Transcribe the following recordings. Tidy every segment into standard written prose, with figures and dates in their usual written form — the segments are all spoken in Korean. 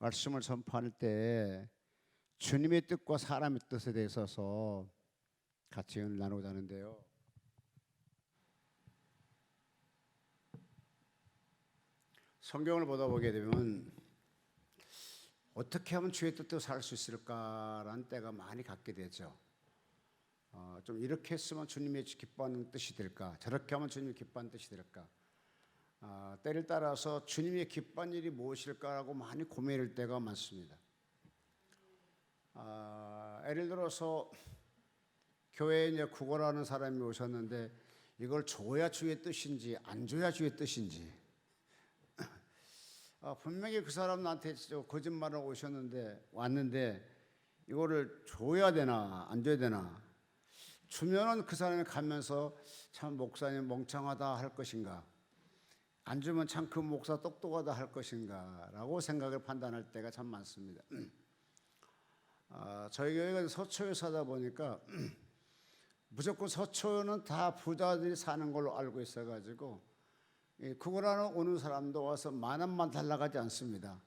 말씀을 선포할 때 주님의 뜻과 사람의 뜻에 대해서 같이 나누고자 하는데요. 성경을 보다 보게 되면 어떻게 하면 주의 뜻대로 살 수 있을까라는 때가 많이 갖게 되죠. 좀 이렇게 했으면 주님이 기뻐하는 뜻이 될까, 저렇게 하면 주님이 기뻐하는 뜻이 될까, 때를 따라서 주님이 기뻐하는 일이 무엇일까라고 많이 고민할 때가 많습니다. 예를 들어서 교회에 이제 구걸하는 사람이 오셨는데 이걸 줘야 주의 뜻인지 안 줘야 주의 뜻인지, 분명히 그 사람 나한테 거짓말을 왔는데 이거를 줘야 되나 안 줘야 되나, 주면은 그 사람이 가면서 참 목사님 멍청하다 할 것인가, 안 주면 참 그 목사 똑똑하다 할 것인가 라고 생각을 판단할 때가 참 많습니다. 저희 교회가 서초에 사다 보니까 무조건 서초는 다 부자들이 사는 걸로 알고 있어가지고 구걸하러 오는 사람도 와서 10,000원만 달라고 하지 않습니다.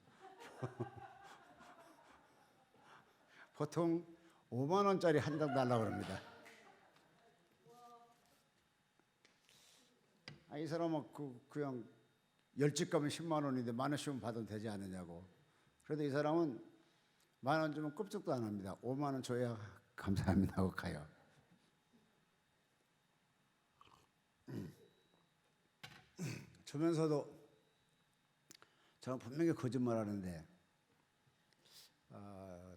보통 50,000원짜리 한 장 달라고 합니다. 이 사람은 그냥 10집 가면 10만 원인데 10,000원씩만 받으면 되지 않느냐고. 그래도 이 사람은 10,000원 주면 끔찍도 안 합니다. 5만 원 줘야 감사합니다 하고 가요. 주면서도 저는 분명히 거짓말하는데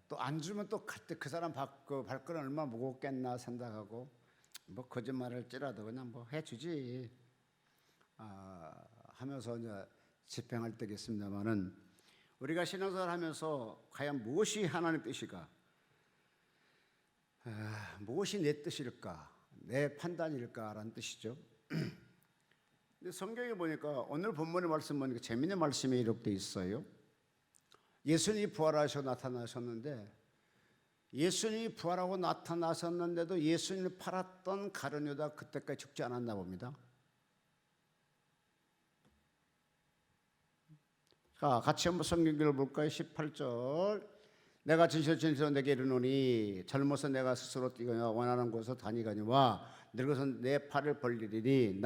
또 안 주면 또 갈 때 그 사람 발걸음 얼마나 무겁겠나 생각하고 뭐 거짓말을 찌라도 그냥 뭐 해주지 하면서 이제 집행할 때겠습니다만은, 우리가 신앙생활 하면서 과연 무엇이 하나님의 뜻일까, 무엇이 내 뜻일까, 내 판단일까라는 뜻이죠. 근데 성경에 보니까 오늘 본문의 말씀 보니까 재미있는 말씀이 이렇게 있어요. 예수님이 부활하셔 나타나셨는데, 예수님이 부활하고 나타나셨는데도 예수님을 팔았던 가룟 유다 그때까지 죽지 않았나 봅니다. 자, 같이 한번 성경을 볼까요? 18절. 내가 진실로 내게 이르노니 젊어서 내가 스스로 뛰거나 원하는 곳으로 다니거니와 늙어서 내 팔을 벌리리니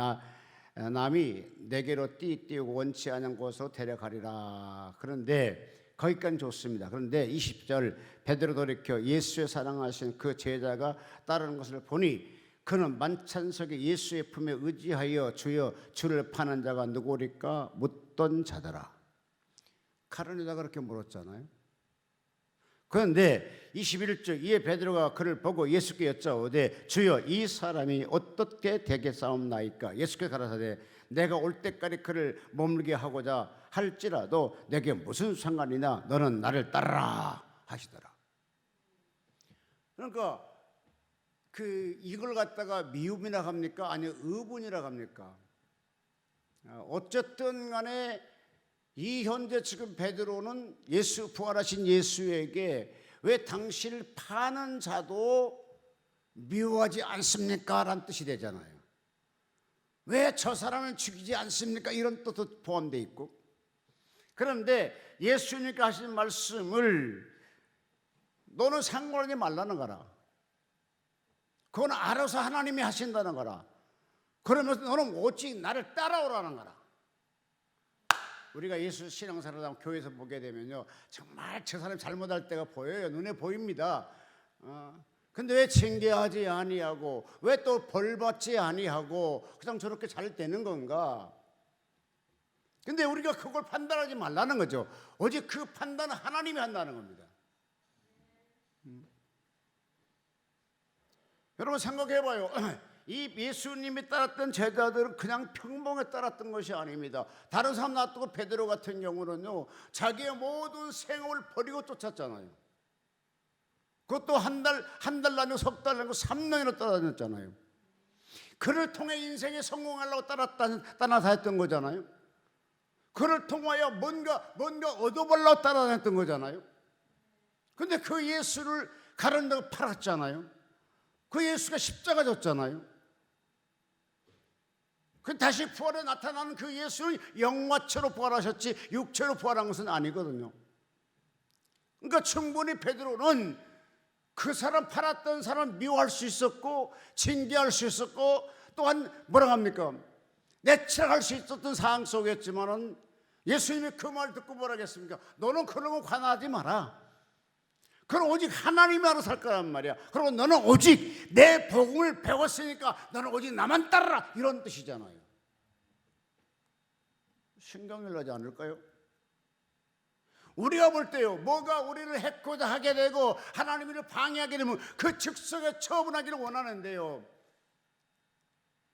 남이 내게로 띄우고 원치 않은 곳으로 데려가리라. 그런데 거기까지 좋습니다. 그런데 20절, 베드로 돌이켜 예수의 사랑하신 그 제자가 따르는 것을 보니 그는 만찬석에 예수의 품에 의지하여 주여 주를 파는 자가 누구리까 묻던 자더라. 가룟 유다가 그렇게 물었잖아요. 그런데 21절, 이에 베드로가 그를 보고 예수께 여짜오되 주여 이 사람이 어떻게 되겠사옵나이까. 예수께 가라사대 내가 올 때까지 그를 머물게 하고자 할지라도 내게 무슨 상관이냐, 너는 나를 따르라 하시더라. 그러니까 이걸 갖다가 미움이라 합니까, 아니면 의분이라 합니까? 어쨌든 간에 이 현재 지금 베드로는 부활하신 예수에게 왜 당신을 파는 자도 미워하지 않습니까? 라는 뜻이 되잖아요. 왜 저 사람을 죽이지 않습니까? 이런 뜻도 포함되어 있고. 그런데 예수님께 하신 말씀을 너는 상관하지 말라는 거라. 그건 알아서 하나님이 하신다는 거라. 그러면서 너는 오직 나를 따라오라는 거라. 우리가 예수 신앙생활을 교회에서 보게 되면요, 정말 저 사람이 잘못할 때가 보여요. 눈에 보입니다. 근데 왜 징계하지 아니하고, 왜 또 벌받지 아니하고 그냥 저렇게 잘 되는 건가? 근데 우리가 그걸 판단하지 말라는 거죠. 오직 그 판단은 하나님이 한다는 겁니다. 여러분 생각해봐요. 이 예수님이 따랐던 제자들은 그냥 평범에 따랐던 것이 아닙니다. 다른 사람 놔두고 베드로 같은 경우는요, 자기의 모든 생업을 버리고 쫓았잖아요. 그것도 한 달 다니고 석 달 다니고 3년이나 따라다녔잖아요. 그를 통해 인생에 성공하려고 따라다녔던 거잖아요. 그를 통하여 뭔가 얻어보려고 따라다녔던 거잖아요. 근데 그 예수를 가른다고 팔았잖아요. 그 예수가 십자가 졌잖아요. 그 다시 부활에 나타나는 그 예수는 영화체로 부활하셨지 육체로 부활한 것은 아니거든요. 그러니까 충분히 베드로는 그 사람 팔았던 사람 미워할 수 있었고 징계할 수 있었고 또한 뭐라 합니까? 내치락할 수 있었던 상황 속이었지만은 예수님이 그 말 듣고 뭐라 하겠습니까? 너는 그런 거 관하지 마라. 그럼 오직 하나님이 알아서 할 거란 말이야. 그리고 너는 오직 내 복음을 배웠으니까 너는 오직 나만 따르라, 이런 뜻이잖아요. 신경을 나지 않을까요? 우리가 볼 때요, 뭐가 우리를 해코자 하게 되고 하나님을 방해하게 되면 그 즉석에 처분하기를 원하는데요,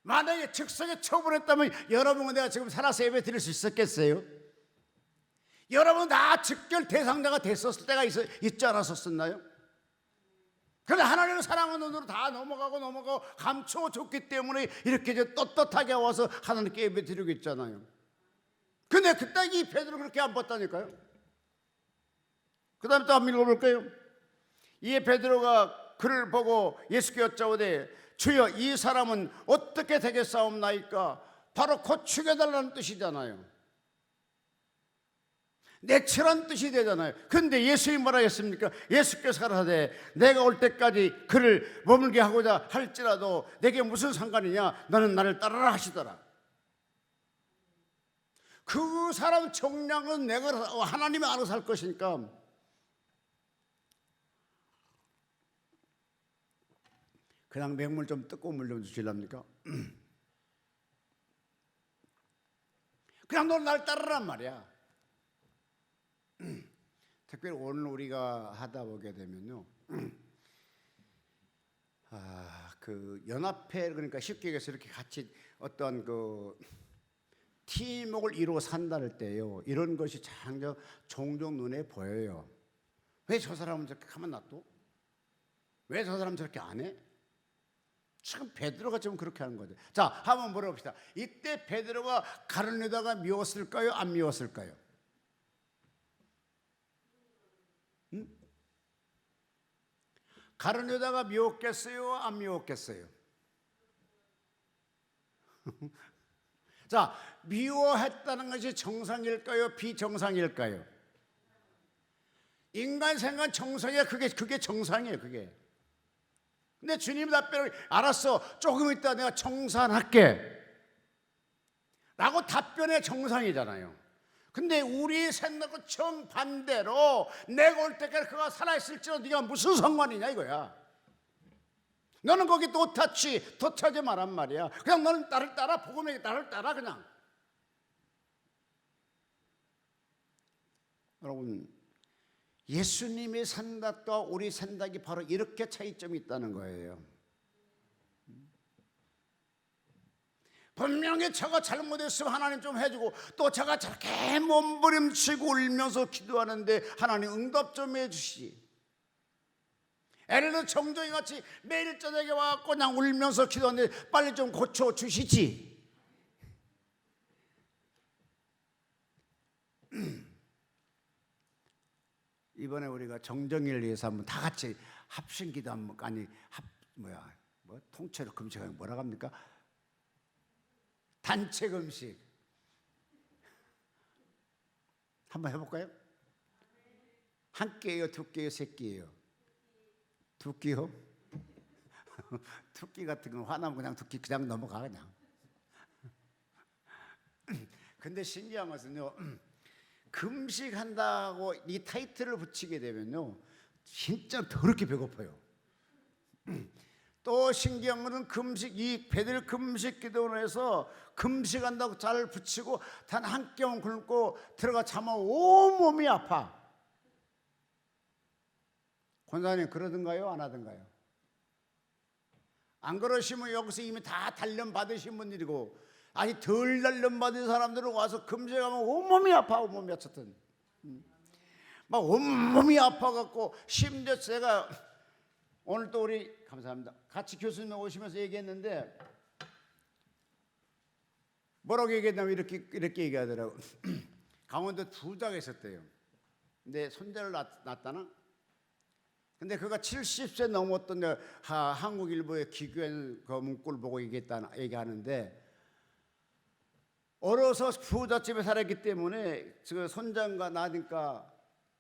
만약에 즉석에 처분했다면 여러분은 내가 지금 살아서 예배 드릴 수 있었겠어요? 여러분 다 즉결 대상자가 됐었을 때가 있지 않았었나요? 그런데 하나님의 사랑의 눈으로 다 넘어가고 감춰줬기 때문에 이렇게 이제 떳떳하게 와서 하나님께 예배 드리고 있잖아요. 근데 그때 이 베드로 그렇게 안 봤다니까요. 그 다음에 또 한번 읽어볼까요? 이에 베드로가 그를 보고 예수께 여짜오되 주여 이 사람은 어떻게 되겠사옵나이까? 바로 곧 죽여달라는 뜻이잖아요. 내치란 뜻이 되잖아요. 그런데 예수님이 뭐라 했습니까? 예수께서 가라사대 내가 올 때까지 그를 머물게 하고자 할지라도 내게 무슨 상관이냐? 너는 나를 따르라 하시더라. 그 사람 정량은 내가 하나님이 알아서 할 것이니까. 그냥 맹물 좀 뜨거운 물 좀 주실랍니까? 그냥 너 날 따르란 말이야. 특별히 오늘 우리가 하다 보게 되면요, 그 연합회, 그러니까 쉽게 얘기해서 이렇게 같이 어떤 그 팀워크를 이루어 산다를 때요, 이런 것이 종종 눈에 보여요. 왜 저 사람은 저렇게 가만 놔둬? 왜 저 사람은 저렇게 안 해? 지금 베드로가 지금 그렇게 하는 거죠. 자, 한번 물어봅시다. 이때 베드로가 가룟유다가 미웠을까요? 안 미웠을까요? 가룟유다가 미웠겠어요? 안 미웠겠어요? 자, 미워했다는 것이 정상일까요? 비정상일까요? 인간 생각 정상이야. 그게 정상이에요. 그게. 근데 주님 답변을 알았어, 조금 있다 내가 정산할게 라고 답변의 정상이잖아요. 근데 우리 생각은 정반대로 내가 올 때까지 그가 살아있을지라도 네가 무슨 상관이냐 이거야. 너는 거기 도타지 말란 말이야. 그냥 너는 나를 따라, 복음에 나를 따라. 그냥 여러분, 예수님의 생각과 우리 생각이 바로 이렇게 차이점이 있다는 거예요. 분명히 저가 잘못했으면 하나님 좀 해주고, 또 저가 저렇게 몸부림치고 울면서 기도하는데 하나님 응답 좀 해주시지. 예를 들어 정정이 같이 매일 저녁에 와서 그냥 울면서 기도하는데 빨리 좀 고쳐주시지. 이번에 우리가 정정일을 위해서 한번 다 같이 합심기도 한번, 아니 통째로 금식하는 뭐라고 합니까? 단체 금식 한번 해볼까요? 한 끼예요, 두 끼예요, 세 끼예요? 두 끼요? 두 끼 같은 건 화나면 그냥 두 끼 그냥 넘어가 그냥. 근데 신기한 것은요, 금식한다고 이 타이틀을 붙이게 되면요 진짜 더럽게 배고파요. 또 신기한 것은 이 베드로 금식 기도원에서 금식한다고 잘 붙이고 단 한 뼘 굶고 들어가 자면 온몸이 아파. 권사님 그러던가요? 안 하던가요? 안 그러시면 여기서 이미 다 단련 받으신 분들이고, 아니 덜 단련 받은 사람들은 와서 금식하면 온몸이 아파. 온몸이 어쨌든 막 온몸이 아파갖고, 심지어 제가 오늘 또 우리 감사합니다 같이 교수님 오시면서 얘기했는데 뭐라고 얘기했냐면 이렇게 얘기하더라고. 강원도 부자가 있었대요. 근데 손자를 낳았다나? 근데 그가 70세 넘었던 한국일보의 기괴한 그 문구를 보고 얘기하는데, 어려서 부잣집에 살았기 때문에 그 손자가 나니까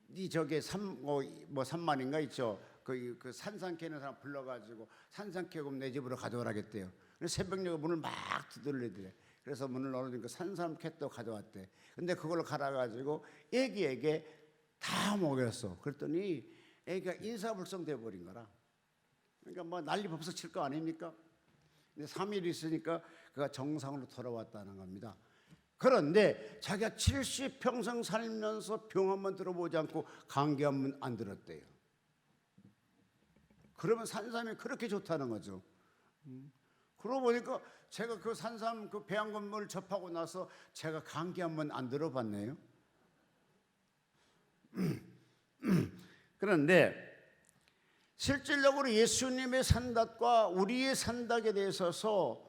이 저게 뭐 3만인가 있죠. 그 산삼캐 있는 사람 불러가지고 산삼캐금 내 집으로 가져오라겠대요. 그래서 새벽녘에 문을 막 두들리더래. 그래서 문을 열어주니까 산삼캐도 가져왔대. 근데 그걸 갈아가지고 애기에게 다 먹였어. 그랬더니 애기가 인사불성 돼버린 거라. 그러니까 뭐 난리 법석 칠 거 아닙니까? 근데 3일 있으니까 그가 정상으로 돌아왔다는 겁니다. 그런데 자기가 70평생 살면서 병 한 번 들어보지 않고 감기 한 번 안 들었대요. 그러면 산삼이 그렇게 좋다는 거죠. 그러고 보니까 제가 그 산삼 그 배양건물 접하고 나서 제가 감기 한 번 안 들어봤네요. 그런데 실질적으로 예수님의 산닥과 우리의 산닥에 대해서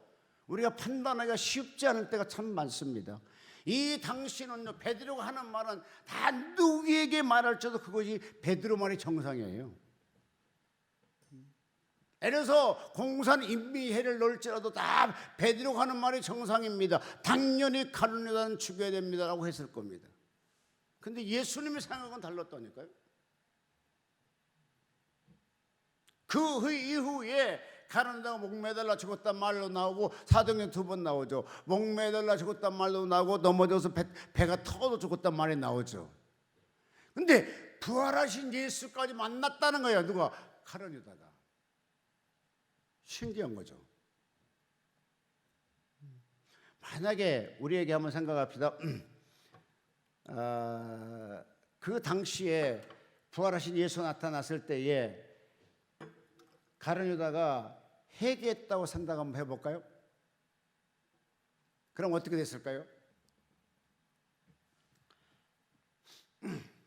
우리가 판단하기가 쉽지 않을 때가 참 많습니다. 이 당신은요, 베드로가 하는 말은 다 누구에게 말할지도 그것이 베드로 말이 정상이에요. 예를 들어서 공산 인미해를 넣을지라도 다 베드로가 하는 말이 정상입니다. 당연히 가룟유다는 죽여야 됩니다라고 했을 겁니다. 근데 예수님의 생각은 달랐다니까요. 그 이후에 가룟유다가 목매달라 죽었단 말로 나오고 사도행전 2번 나오죠. 목매달라 죽었단 말로 나오고 넘어져서 배가 터져 죽었단 말이 나오죠. 근데 부활하신 예수까지 만났다는 거예요. 누가? 가룟유다가. 신기한 거죠. 만약에 우리에게 한번 생각합시다. 그 당시에 부활하신 예수 나타났을 때에 가룟유다가 회개했다고 생각 한번 해볼까요? 그럼 어떻게 됐을까요?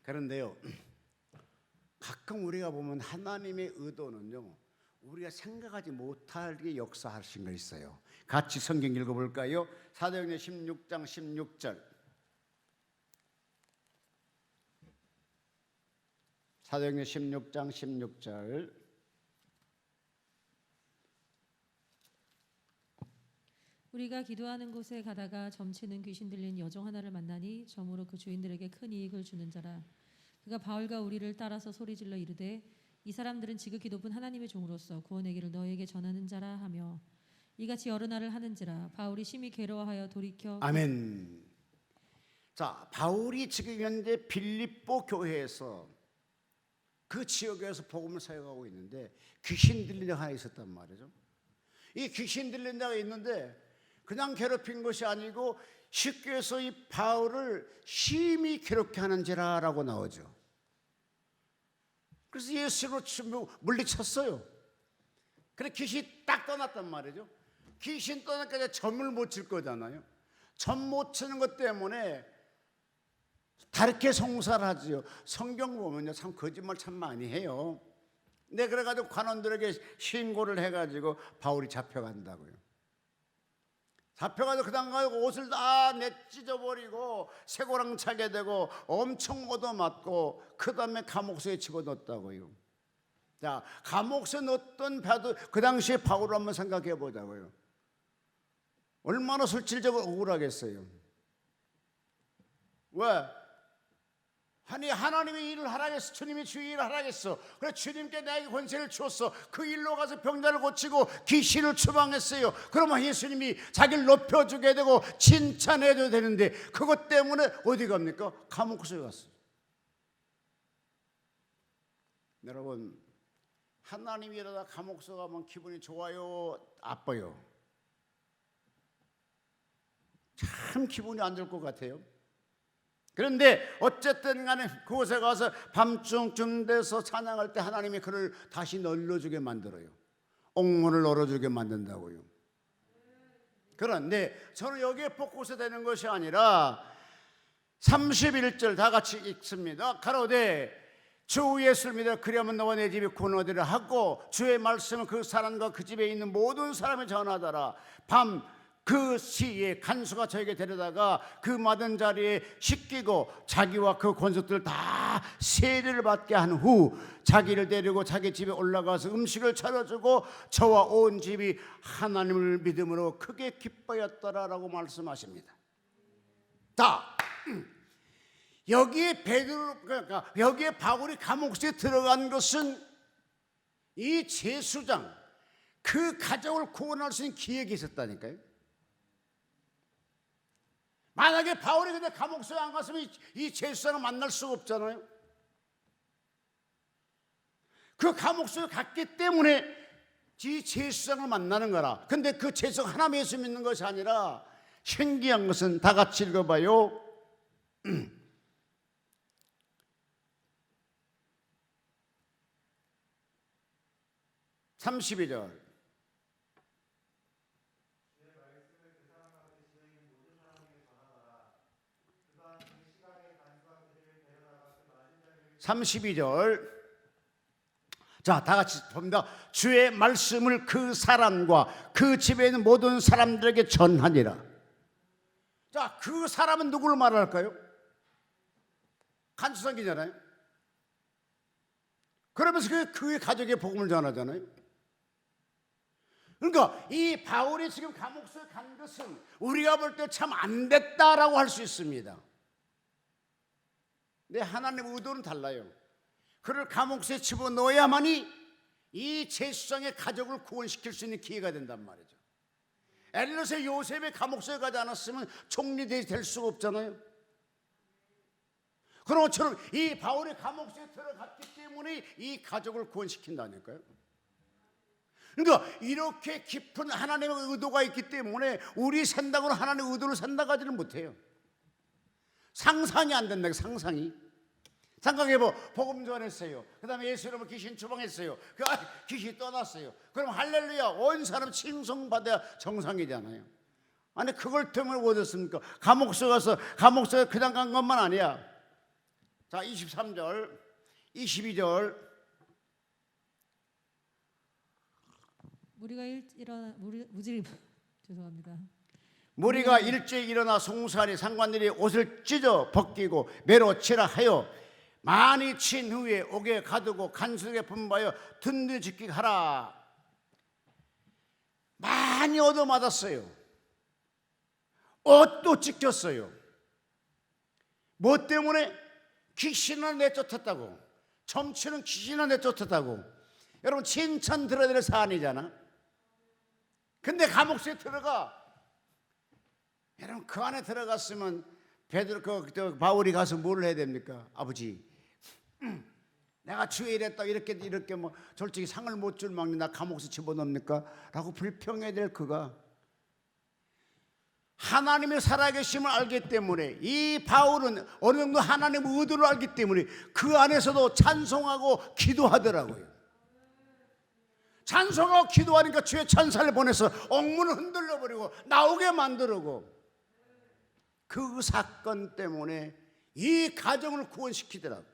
그런데요, 가끔 우리가 보면 하나님의 의도는요, 우리가 생각하지 못하게 역사하신 거 있어요. 같이 성경 읽어볼까요? 사도행전 16장 16절. 사도행전 16장 16절. 우리가 기도하는 곳에 가다가 점치는 귀신 들린 여종 하나를 만나니 점으로 그 주인들에게 큰 이익을 주는 자라. 그가 바울과 우리를 따라서 소리질러 이르되 이 사람들은 지극히 높은 하나님의 종으로서 구원의 길을 너희에게 전하는 자라 하며 이같이 여러 날을 하는지라. 바울이 심히 괴로워하여 돌이켜. 아멘. 자, 바울이 지금 현재 빌립보 교회에서 그 지역에서 복음을 사역하고 있는데 귀신 들린 자가 하나 있었단 말이죠. 이 귀신 들린 자가 있는데 그냥 괴롭힌 것이 아니고 쉽게 해서 이 바울을 심히 괴롭게 하는지라라고 나오죠. 그래서 예수로 물리쳤어요. 그래 귀신이 딱 떠났단 말이죠. 귀신 떠나니까 점을 못 칠 거잖아요. 점 못 치는 것 때문에 다르게 송사를 하지요. 성경 보면요, 참 거짓말 참 많이 해요. 네, 그래가지고 관원들에게 신고를 해가지고 바울이 잡혀간다고요. 잡혀가지고 그 다음 가지고 옷을 다 내찢어버리고 쇠고랑 차게 되고 엄청 얻어맞고 그 다음에 감옥소에 집어넣었다고요. 자, 감옥소에 넣었던 그 당시에 바울을 한번 생각해 보자고요. 얼마나 실질적으로 억울하겠어요. 왜? 아니, 하나님이 일을 하라겠어. 주님이 주의 일을 하라겠어. 그래, 주님께 나에게 권세를 주었어. 그 일로 가서 병자를 고치고 귀신을 추방했어요. 그러면 예수님이 자기를 높여주게 되고 칭찬해줘야 되는데 그것 때문에 어디 갑니까? 감옥소에 갔어요. 여러분, 하나님이 이러다 감옥소 가면 기분이 좋아요? 나빠요? 참 기분이 안 좋을 것 같아요. 그런데 어쨌든 간에 그곳에 가서 밤중쯤 돼서 찬양할 때 하나님이 그를 다시 널러주게 만들어요. 옥문을 열어주게 만든다고요. 그런데 저는 여기에 포커스 되는 것이 아니라 31절 다 같이 읽습니다. 가로되 주 예수를 믿어 그리하면 너와 내 집이 구원하리라 하고 주의 말씀은 그 사람과 그 집에 있는 모든 사람을 전하더라. 밤 그 시에 간수가 저에게 데려다가 그 맞은 자리에 씻기고 자기와 그 권속들 다 세례를 받게 한 후 자기를 데리고 자기 집에 올라가서 음식을 차려주고 저와 온 집이 하나님을 믿음으로 크게 기뻐했더라라고 말씀하십니다. 자, 여기에 베드로, 그러니까 여기에 바울이 감옥에 들어간 것은 이 제수장, 그 가족을 구원할 수 있는 기획이 있었다니까요. 만약에 바울이 근데 감옥소에 안 갔으면 이 제수장을 만날 수가 없잖아요. 그 감옥소에 갔기 때문에 이 제수장을 만나는 거라. 근데 그 제수장 하나님 예수 믿는 것이 아니라 신기한 것은 다 같이 읽어봐요. 32절. (32절) 자, 다 같이 봅니다. 주의 말씀을 그 사람과 그 집에 있는 모든 사람들에게 전하니라. 자, 그 사람은 누구를 말할까요? 간수성기잖아요. 그러면서 그의 가족의 복음을 전하잖아요. 그러니까 이 바울이 지금 감옥소에 간 것은 우리가 볼 때 참 안 됐다라고 할 수 있습니다. 근데 하나님의 의도는 달라요. 그를 감옥소에 집어넣어야만이 이 제수장의 가족을 구원시킬 수 있는 기회가 된단 말이죠. 엘리롯의 요셉의 감옥소에 가지 않았으면 총리될 수가 없잖아요. 그런 것처럼 이 바울이 감옥소에 들어갔기 때문에 이 가족을 구원시킨다니까요. 그러니까 이렇게 깊은 하나님의 의도가 있기 때문에 우리 생각으로 하나님의 의도를 생각하지는 못해요. 상상이 안 된다. 상상이. 생각해보. 복음 전했어요. 그 다음에 예수 이름으로 귀신 추방했어요. 귀신이 떠났어요. 그럼 할렐루야, 온 사람 칭송받아야 정상이잖아요. 아니 그걸 때문에 얻었습니까? 감옥소에 가서 감옥소에 그냥 간 것만 아니야. 자, 23절 22절 죄송합니다. 무리가 일찍 일어나 송사리 상관들이 옷을 찢어 벗기고 매로 치라 하여 많이 친 후에 옥에 가두고 간수에게 분부하여 든든히 지키게 하라. 많이 얻어맞았어요. 옷도 찢겼어요. 뭐 때문에? 귀신을 내쫓았다고. 점치는 귀신을 내쫓았다고. 여러분 칭찬 들어야 될 사안이잖아. 근데 감옥소에 들어가. 여러분 그 안에 들어갔으면 베드로 바울이 가서 뭘 해야 됩니까? 아버지, 내가 주에 이랬다 이렇게 뭐 솔직히 상을 못 줄 망정 나 감옥에 집어넣습니까? 라고 불평해야 될 그가 하나님의 살아계심을 알기 때문에 이 바울은 어느 정도 하나님의 의도를 알기 때문에 그 안에서도 찬송하고 기도하더라고요. 찬송하고 기도하니까 주의 천사를 보내서 옥문을 흔들려 버리고 나오게 만들고 그 사건 때문에 이 가정을 구원시키더라고요.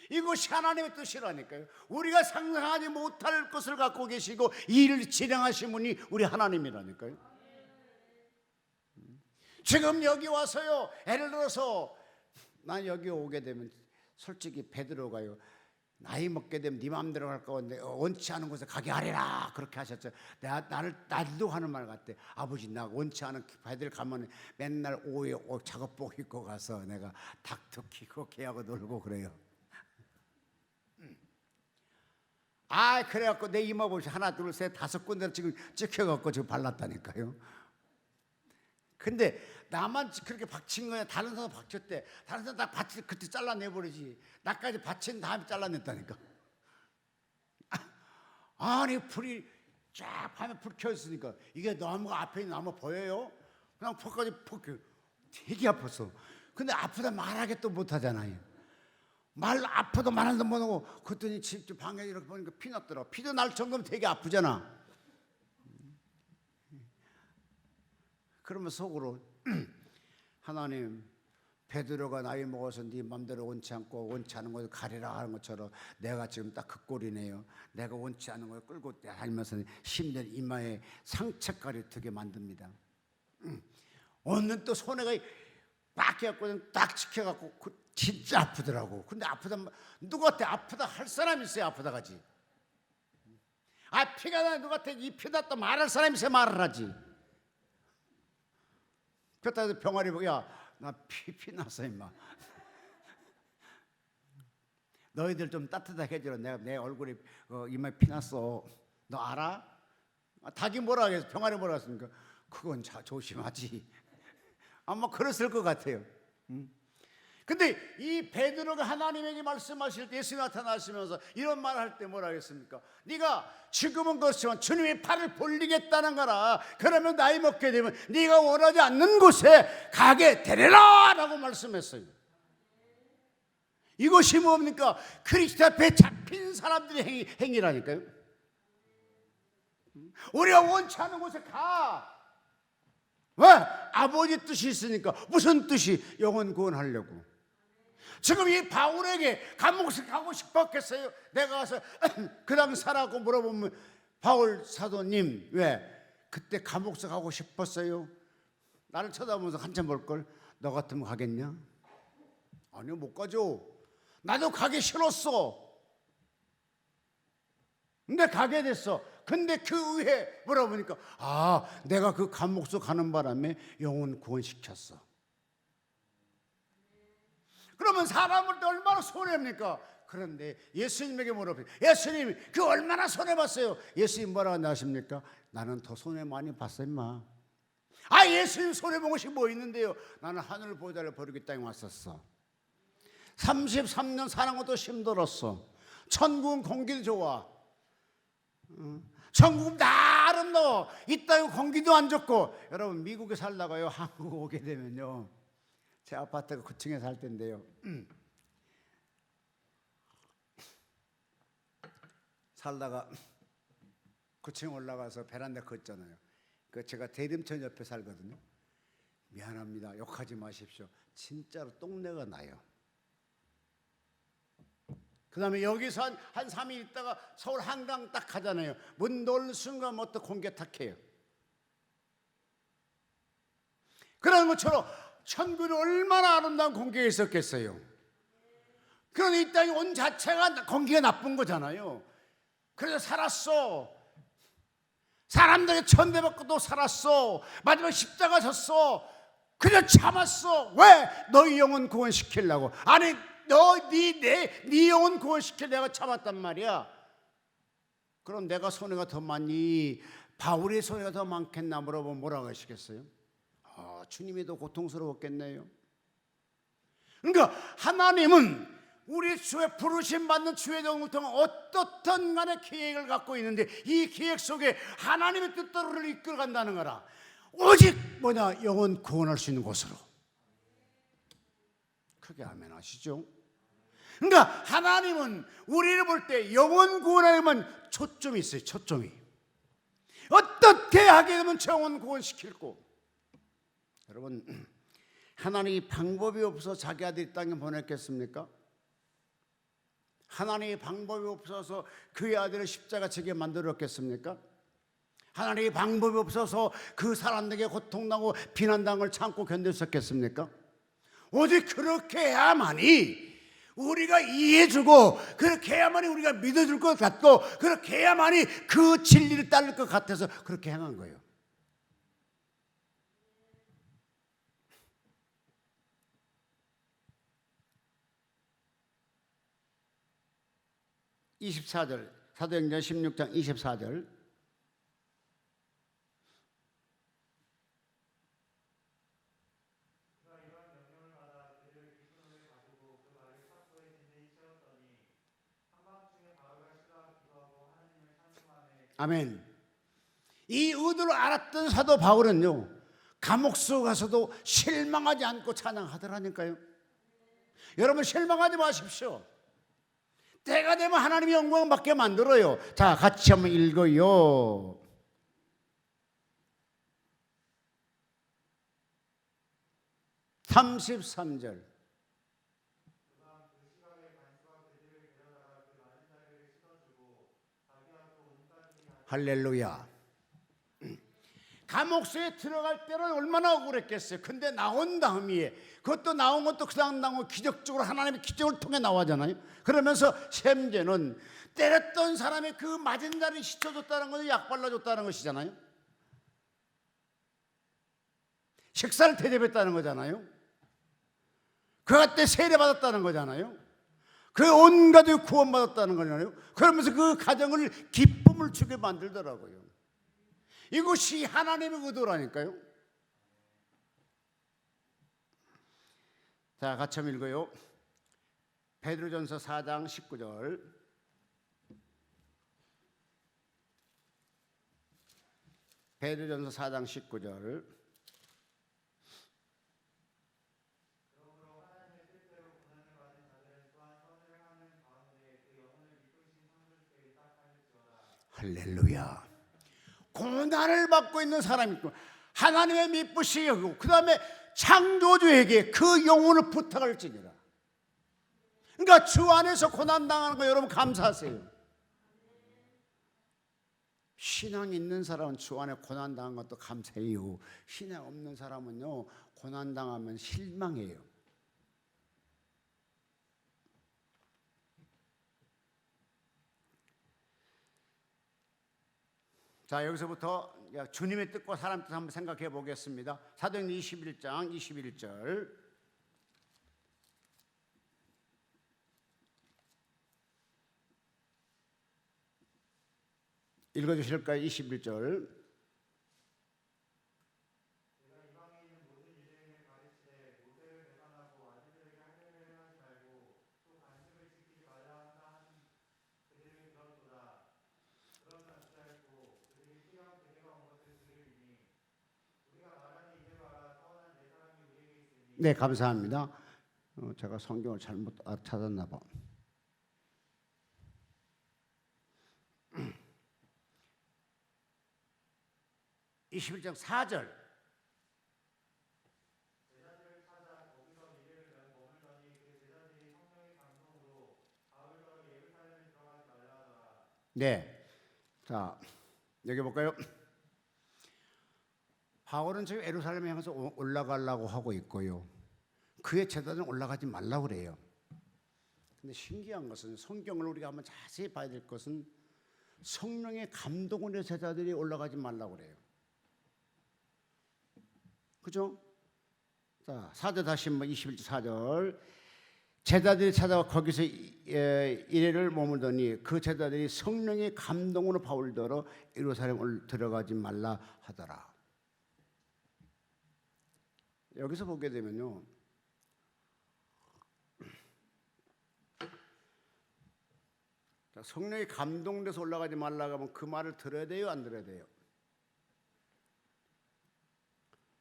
이것이 하나님의 뜻이라니까요. 우리가 상상하지 못할 것을 갖고 계시고 이 일을 진행하신 분이 우리 하나님이라니까요. 지금 여기 와서요, 예를 들어서 난 여기 오게 되면 솔직히 베드로가요, 나이 먹게 되면 네 마음대로 갈 건데 원치 않은 곳에 가게 하리라 그렇게 하셨죠. 나도 하는 말 같대. 아버지, 나 원치 않은 베드로 가면 맨날 오후에 작업복 입고 가서 내가 닥터 키고 개하고 놀고 그래요. 그래갖고 내 이마옷이 하나 둘 셋 다섯 군데 지금 찍혀갖고 지금 발랐다니까요. 근데 나만 그렇게 박친 거야. 다른 사람 박쳤대. 다른 사람 다 받치 그때 잘라내버리지. 나까지 받친 다음에 잘라냈다니까. 아니 불이 쫙 밤에 불 켜있으니까 이게 나무가 앞에 있는 나무 보여요? 그냥 폭까지 되게 아팠어. 근데 아프다 말하게 또 못하잖아요. 말 아파도 말하도 못하고 그랬더니 집 방에 이렇게 보니까 피 났더라. 피도 날 정도면 되게 아프잖아. 그러면 속으로 하나님, 베드로가 나이 먹어서 네 맘대로 원치 않고 원치 않은 것을 가리라 하는 것처럼 내가 지금 딱 그 꼴이네요. 내가 원치 않은 걸 끌고 다니면서 심장 이마에 상처까지 되게 만듭니다. 오늘 또 손에가 빡 해갖고 딱 지켜갖고 진짜 아프더라고. 근데 아프다 누구한테 아프다 할 사람 있어요? 아프다 가지. 피가 나 누구한테 이 피다 또 말할 사람 있어야 말을 하지. 그렇다고 병아리 야 나 피 났어 임마. 너희들 좀 따뜻하게 해주라. 내가 내 얼굴에 이마에 피 났어. 너 알아? 닭이 뭐라 그랬어? 병아리 뭐라 했습니까? 그건 조심하지. 아마 그랬을 것 같아요. 근데 이 베드로가 하나님에게 말씀하실 때, 예수 나타나시면서 이런 말을 할 때 뭐라 했습니까? 네가 지금은 그렇지만 주님의 팔을 벌리겠다는 거라. 그러면 나이 먹게 되면 네가 원하지 않는 곳에 가게 되리라 라고 말씀했어요. 이것이 뭡니까? 그리스도 앞에 잡힌 사람들의 행위라니까요. 우리가 원치 않는 곳에 가. 왜? 아버지 뜻이 있으니까. 무슨 뜻이? 영혼 구원하려고. 지금 이 바울에게 감옥에 가고 싶었겠어요? 내가 가서 그냥 살라고 물어보면, 바울 사도님 왜 그때 감옥에 가고 싶었어요? 나를 쳐다보면서 한참 볼걸. 너 같으면 가겠냐? 아니요, 못 가죠. 나도 가기 싫었어. 근데 가게 됐어. 근데 그 후에 물어보니까, 내가 그 감옥소 가는 바람에 영혼 구원시켰어. 그러면 사람을 얼마나 손해입니까? 그런데 예수님에게 물어보니, 예수님 그 얼마나 손해봤어요? 예수님 뭐라고 하십니까? 나는 더 손해 많이 봤어 임마. 예수님 손해본 것이 뭐 있는데요? 나는 하늘 보좌를 버리고 땅에 왔었어. 33년 사는 것도 힘들었어. 천국은 공기도 좋아. 천국은 다 아름다워. 이 땅은 공기도 안 좋고. 여러분 미국에 살다가요, 한국 오게 되면요, 제 아파트가 9층에 살 텐데요, 살다가 9층 올라가서 베란다 걷잖아요. 제가 대림천 옆에 살거든요. 미안합니다, 욕하지 마십시오. 진짜로 똥내가 나요. 그 다음에 여기서 한 3일 있다가 서울 한강 딱 가잖아요. 문 놓는 순간 또 공기가 탁해요. 그런 것처럼 천국에 얼마나 아름다운 공기가 있었겠어요. 그런데 이 땅에 온 자체가 공기가 나쁜 거잖아요. 그래서 살았어. 사람들에게 천대받고도 살았어. 마지막에 십자가 졌어. 그냥 참았어. 왜? 너희 영혼 구원시키려고. 아니 네 영혼 구원시켜 내가 참았단 말이야. 그럼 내가 손해가 더 많니? 바울의 손해가 더 많겠나 물어보면 뭐라고 하시겠어요? 주님이 더 고통스러웠겠네요. 그러니까 하나님은 우리 주의 부르심 받는 주의 종을 통해 어떻든 간의 계획을 갖고 있는데, 이 계획 속에 하나님의 뜻대로를 이끌어간다는 거라. 오직 영혼 구원할 수 있는 곳으로. 크게 아멘 하시죠? 그러니까 하나님은 우리를 볼 때 영혼 구원하려면 초점이 있어요. 초점이. 어떻게 하게 되면 영혼 구원시킬 거. 여러분, 하나님이 방법이 없어서 자기 아들 이 땅에 보냈겠습니까? 하나님이 방법이 없어서 그의 아들을 십자가 지게 만들었겠습니까? 하나님이 방법이 없어서 그 사람들에게 고통당하고 비난당한 걸 참고 견뎠었겠습니까? 오직 그렇게 해야만이 우리가 이해해주고, 그렇게 해야만이 우리가 믿어줄 것 같고, 그렇게 해야만이 그 진리를 따를 것 같아서 그렇게 행한 거예요. (24절) 사도행전 16장 24절. 아멘. 이 의도를 알았던 사도 바울은요, 감옥소 가서도 실망하지 않고 찬양하더라니까요. 여러분 실망하지 마십시오. 때가 되면 하나님이 영광 받게 만들어요. 자, 같이 한번 읽어요. (33절) 할렐루야. 감옥소에 들어갈 때는 얼마나 억울했겠어요. 근데 나온 다음에, 그것도 나온 것도 그냥 나오고 기적적으로 하나님의 기적을 통해 나오잖아요. 그러면서 셈제는 때렸던 사람의 그 맞은 자를 씻어줬다는 것은 약 발라줬다는 것이잖아요. 식사를 대접했다는 거잖아요. 그가 그때 세례받았다는 거잖아요. 그 온 가족이 구원받았다는 거잖아요. 그러면서 그 가정을 기쁨을 주게 만들더라고요. 이것이 하나님의 의도라니까요. 자, 같이 한번 읽어요. 베드로전서 4장 19절. 베드로전서 4장 19절. 할렐루야. 고난을 받고 있는 사람이 있고 하나님의 미쁘시게 하고 그 다음에 창조주에게 그 영혼을 부탁할지니라. 그러니까 주 안에서 고난당하는 거 여러분 감사하세요. 신앙 있는 사람은 주 안에 고난당한 것도 감사해요. 신앙 없는 사람은요, 고난당하면 실망해요. 자, 여기서부터 주님의 뜻과 사람 뜻 한번 생각해 보겠습니다. 사도행전 21장 21절. 읽어주실까요? 21절. 네, 감사합니다. 제가 성경을 잘못 찾았나 봐. 21장 4절. 네, 자 여기 볼까요? 바울은 지금 예루살렘에 향해서 올라가려고 하고 있고요. 그의 제자들은 올라가지 말라고 그래요. 근데 신기한 것은 성경을 우리가 한번 자세히 봐야 될 것은 성령의 감동으로 제자들이 올라가지 말라고 그래요. 그죠? 자, 4절 다시 한번 21절 4절. 제자들이 찾아와 거기서 이래를 머물더니 그 제자들이 성령의 감동으로 바울더러 예루살렘을 들어가지 말라 하더라. 여기서 보게 되면요, 성령이 감동돼서 올라가지 말라고 하면 그 말을 들어야 돼요, 안 들어야 돼요?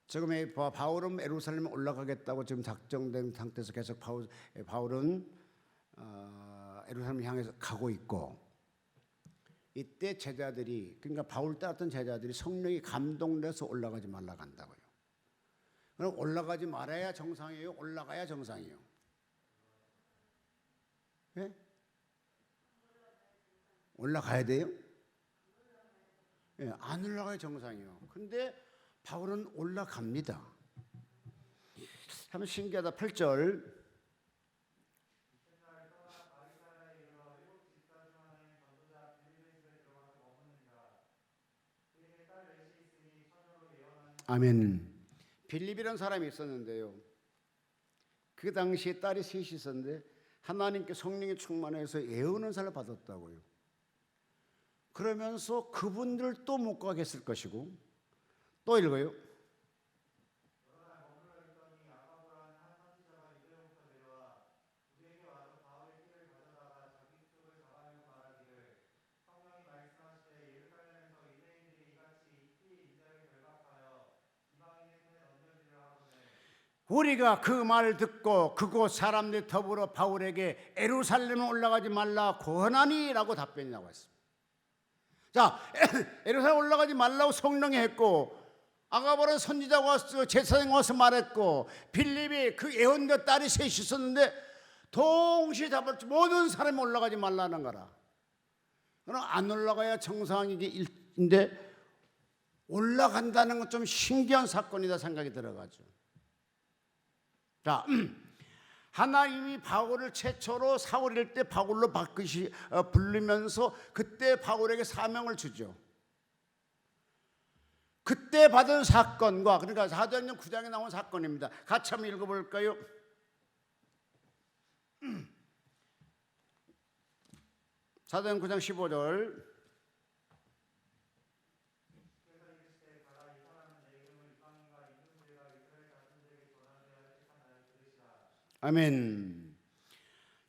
지금 바울은 예루살렘에 올라가겠다고 지금 작정된 상태에서 계속 바울은 예루살렘을 향해서 가고 있고, 이때 제자들이, 그러니까 바울 따랐던 제자들이 성령이 감동돼서 올라가지 말라고 한다고요. 그럼 올라가지 말아야 정상이에요? 올라가야 정상이에요? 네? 올라가야 돼요? 네, 안 올라가야 정상이에요. 근데 바울은 올라갑니다. 참 신기하다. 8절. 아멘. 빌립이라는 사람이 있었는데요, 그 당시에 딸이 셋이 있었는데 하나님께 성령이 충만해서 예언은사를 받았다고요. 그러면서 그분들 또 못 가게 했을 것이고, 또 읽어요. 우리가 그 말을 듣고 그곳 사람들이 더불어 바울에게 예루살렘에 올라가지 말라 권하니라고 답변이 나왔습니다. 자, 예루살렘 올라가지 말라고 성령이 했고, 아가보는 선지자가 와서 제사장이 와서 말했고, 빌립이 그 예언자 딸이 셋이 있었는데 동시에 잡았지, 모든 사람이 올라가지 말라는 거라. 그럼 안 올라가야 정상인데 올라간다는 건 좀 신기한 사건이다 생각이 들어가죠. 자, 하나님이 바울을 최초로 사울일 때 바울로 부르면서 그때 바울에게 사명을 주죠. 그때 받은 사건과, 그러니까 사도행전 9장에 나온 사건입니다. 같이 한번 읽어볼까요? 사도행 9장 15절. 아멘.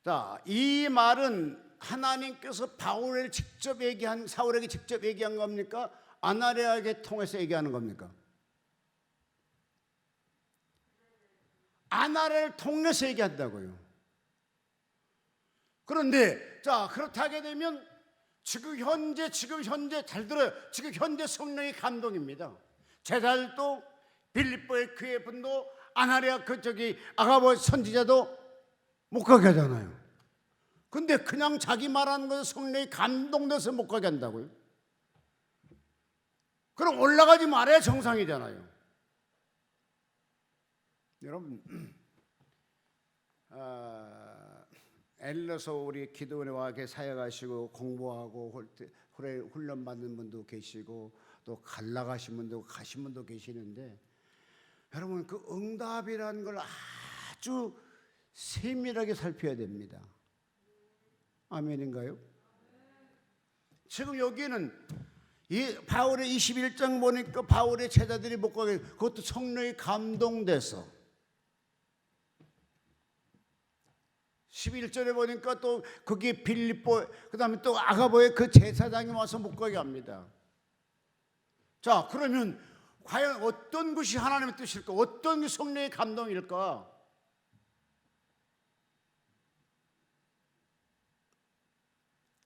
자, 이 말은 하나님께서 바울을 직접 얘기한, 사울에게 직접 얘기한 겁니까? 아나니아에게 통해서 얘기하는 겁니까? 아나니아를 통해서 얘기한다고요. 그런데 자, 그렇다 하게 되면 지금 현재 잘 들어요. 지금 현재 성령의 감동입니다. 제자들도 빌립보의 교회 분도 아나니아 아가보 선지자도 못 가게 하잖아요. 근데 그냥 자기 말하는 것에 성령이 감동돼서 못 가게 한다고요? 그럼 올라가지 말아야 정상이잖아요. 여러분, 엘러서 우리 기도원에 와 사역하시고 공부하고 훈련 받는 분도 계시고 또 갈라가신 분도 가신 분도 계시는데, 여러분 그 응답이라는 걸 아주 세밀하게 살펴야 됩니다. 아멘인가요? 지금 여기는 이 바울의 21장 보니까 바울의 제자들이 못 가게, 그것도 성령이 감동돼서 11절에 보니까 또 거기 빌립보 그다음에 또 아가보의 그 제사장이 와서 못 가게 합니다. 자, 그러면 과연 어떤 것이 하나님의 뜻일까? 어떤 게 성령의 감동일까?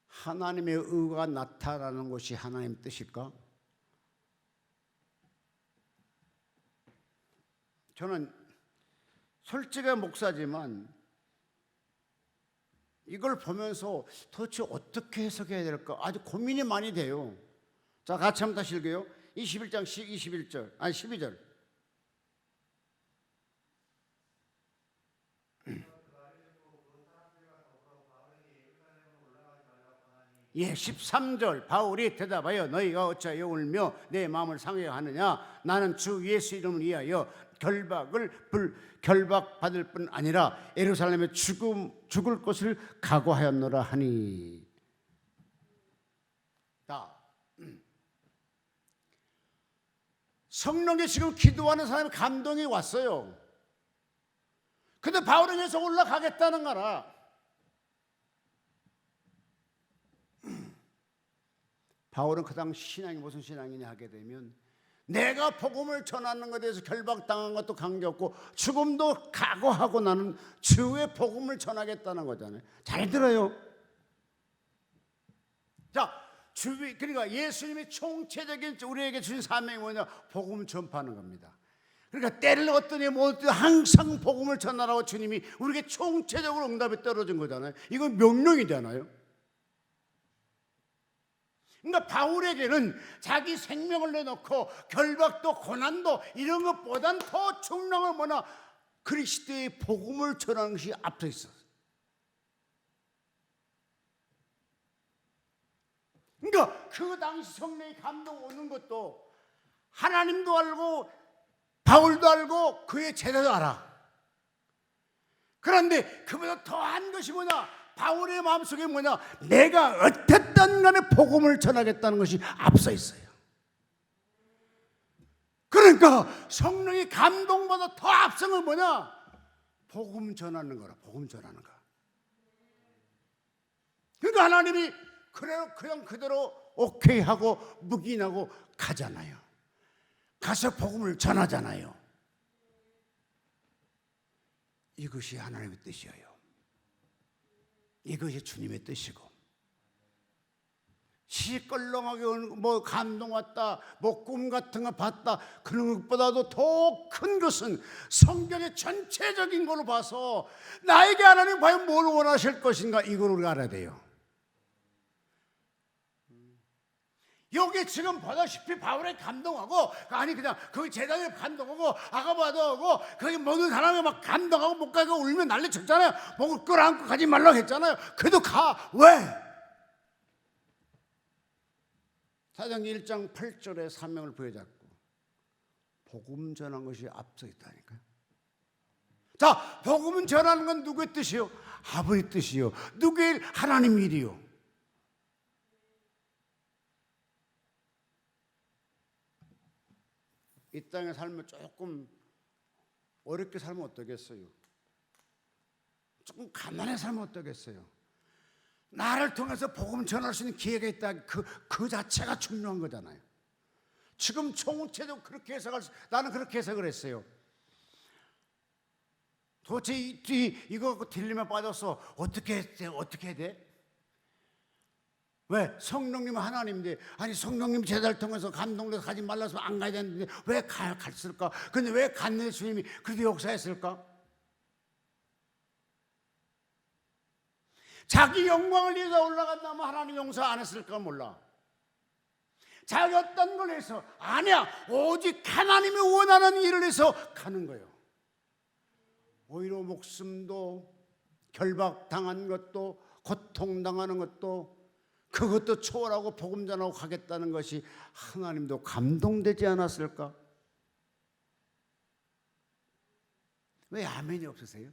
하나님의 의가 나타나는 것이 하나님의 뜻일까? 저는 솔직한 목사지만 이걸 보면서 도대체 어떻게 해석해야 될까 아주 고민이 많이 돼요. 자, 같이 한번 다시 읽어요. 21장 21절 아니 12절. 예, 13절 바울이 대답하여 너희가 어찌하여 울며 내 마음을 상해하느냐? 나는 주 예수 이름을 위하여 결박받을 뿐 아니라 예루살렘에 죽을 것을 각오하였노라 하니. 자, 성령에 지금 기도하는 사람이 감동이 왔어요. 근데 바울은 계속 올라가겠다는 거라. 바울은 그 당시 신앙이 무슨 신앙이냐 하게 되면 내가 복음을 전하는 것에 대해서 결박당한 것도 관계없고 죽음도 각오하고 나는 주의 복음을 전하겠다는 거잖아요. 잘 들어요. 자, 그러니까 예수님이 총체적인 우리에게 주신 사명이 뭐냐? 복음 전파하는 겁니다. 그러니까 때를 얻더니 항상 복음을 전하라고 주님이 우리에게 총체적으로 응답이 떨어진 거잖아요. 이건 명령이잖아요. 그러니까 바울에게는 자기 생명을 내놓고 결박도 고난도 이런 것보단 더 중요한 뭐냐? 그리스도의 복음을 전하는 것이 앞서 있었어요. 그러니까 그 당시 성령의 감동 오는 것도 하나님도 알고 바울도 알고 그의 제자도 알아. 그런데 그보다 더한 것이 뭐냐? 바울의 마음속에 뭐냐? 내가 어쨌든 간에 복음을 전하겠다는 것이 앞서 있어요. 그러니까 성령의 감동보다 더 앞선 건 뭐냐? 복음 전하는 거라. 복음 전하는 거. 그러니까 하나님이 그냥 그대로 오케이 하고 묵인하고 가잖아요. 가서 복음을 전하잖아요. 이것이 하나님의 뜻이에요. 이것이 주님의 뜻이고, 시껄렁하게 뭐 감동 왔다, 뭐 꿈 같은 거 봤다, 그런 것보다도 더 큰 것은 성경의 전체적인 걸로 봐서 나에게 하나님 과연 뭘 원하실 것인가, 이걸 우리가 알아야 돼요. 여기 지금 보다시피 바울에 감동하고, 아니 그냥 거기 제자들이 감동하고 아가바도 하고 거기 모든 사람이 막 감동하고 못 가고 울면 난리 쳤잖아요. 목을 끌어안고 가지 말라고 했잖아요. 그래도 가. 왜? 사도행 1장 8절에 사명을 부여잡고 복음 전한 것이 앞서 있다니까요. 자, 복음 전하는 건 누구의 뜻이요? 아버지 뜻이요. 누구의? 하나님 일이요. 이 땅에 살면 조금 어렵게 살면 어떠겠어요? 조금 가난해 살면 어떠겠어요? 나를 통해서 복음 전할 수 있는 기회가 있다. 그 자체가 중요한 거잖아요. 지금 총체도 그렇게 해석할 나는 그렇게 해석을 했어요. 도대체 이거 딜레마 빠졌어. 어떻게 해야 돼? 왜? 성령님 하나님인데, 아니 성령님 제자를 통해서 감동돼서 가지 말라서 안 가야 되는데 왜 갔을까? 근데 왜 갔네 주님이 그렇게 역사했을까? 자기 영광을 위해서 올라간다면 하나님 용서 안 했을까 몰라. 자기 어떤 걸 해서 아니야, 오직 하나님이 원하는 일을 해서 가는 거예요. 오히려 목숨도 결박당한 것도 고통당하는 것도 그것도 초월하고 복음 전하고 가겠다는 것이 하나님도 감동되지 않았을까? 왜 아멘이 없으세요?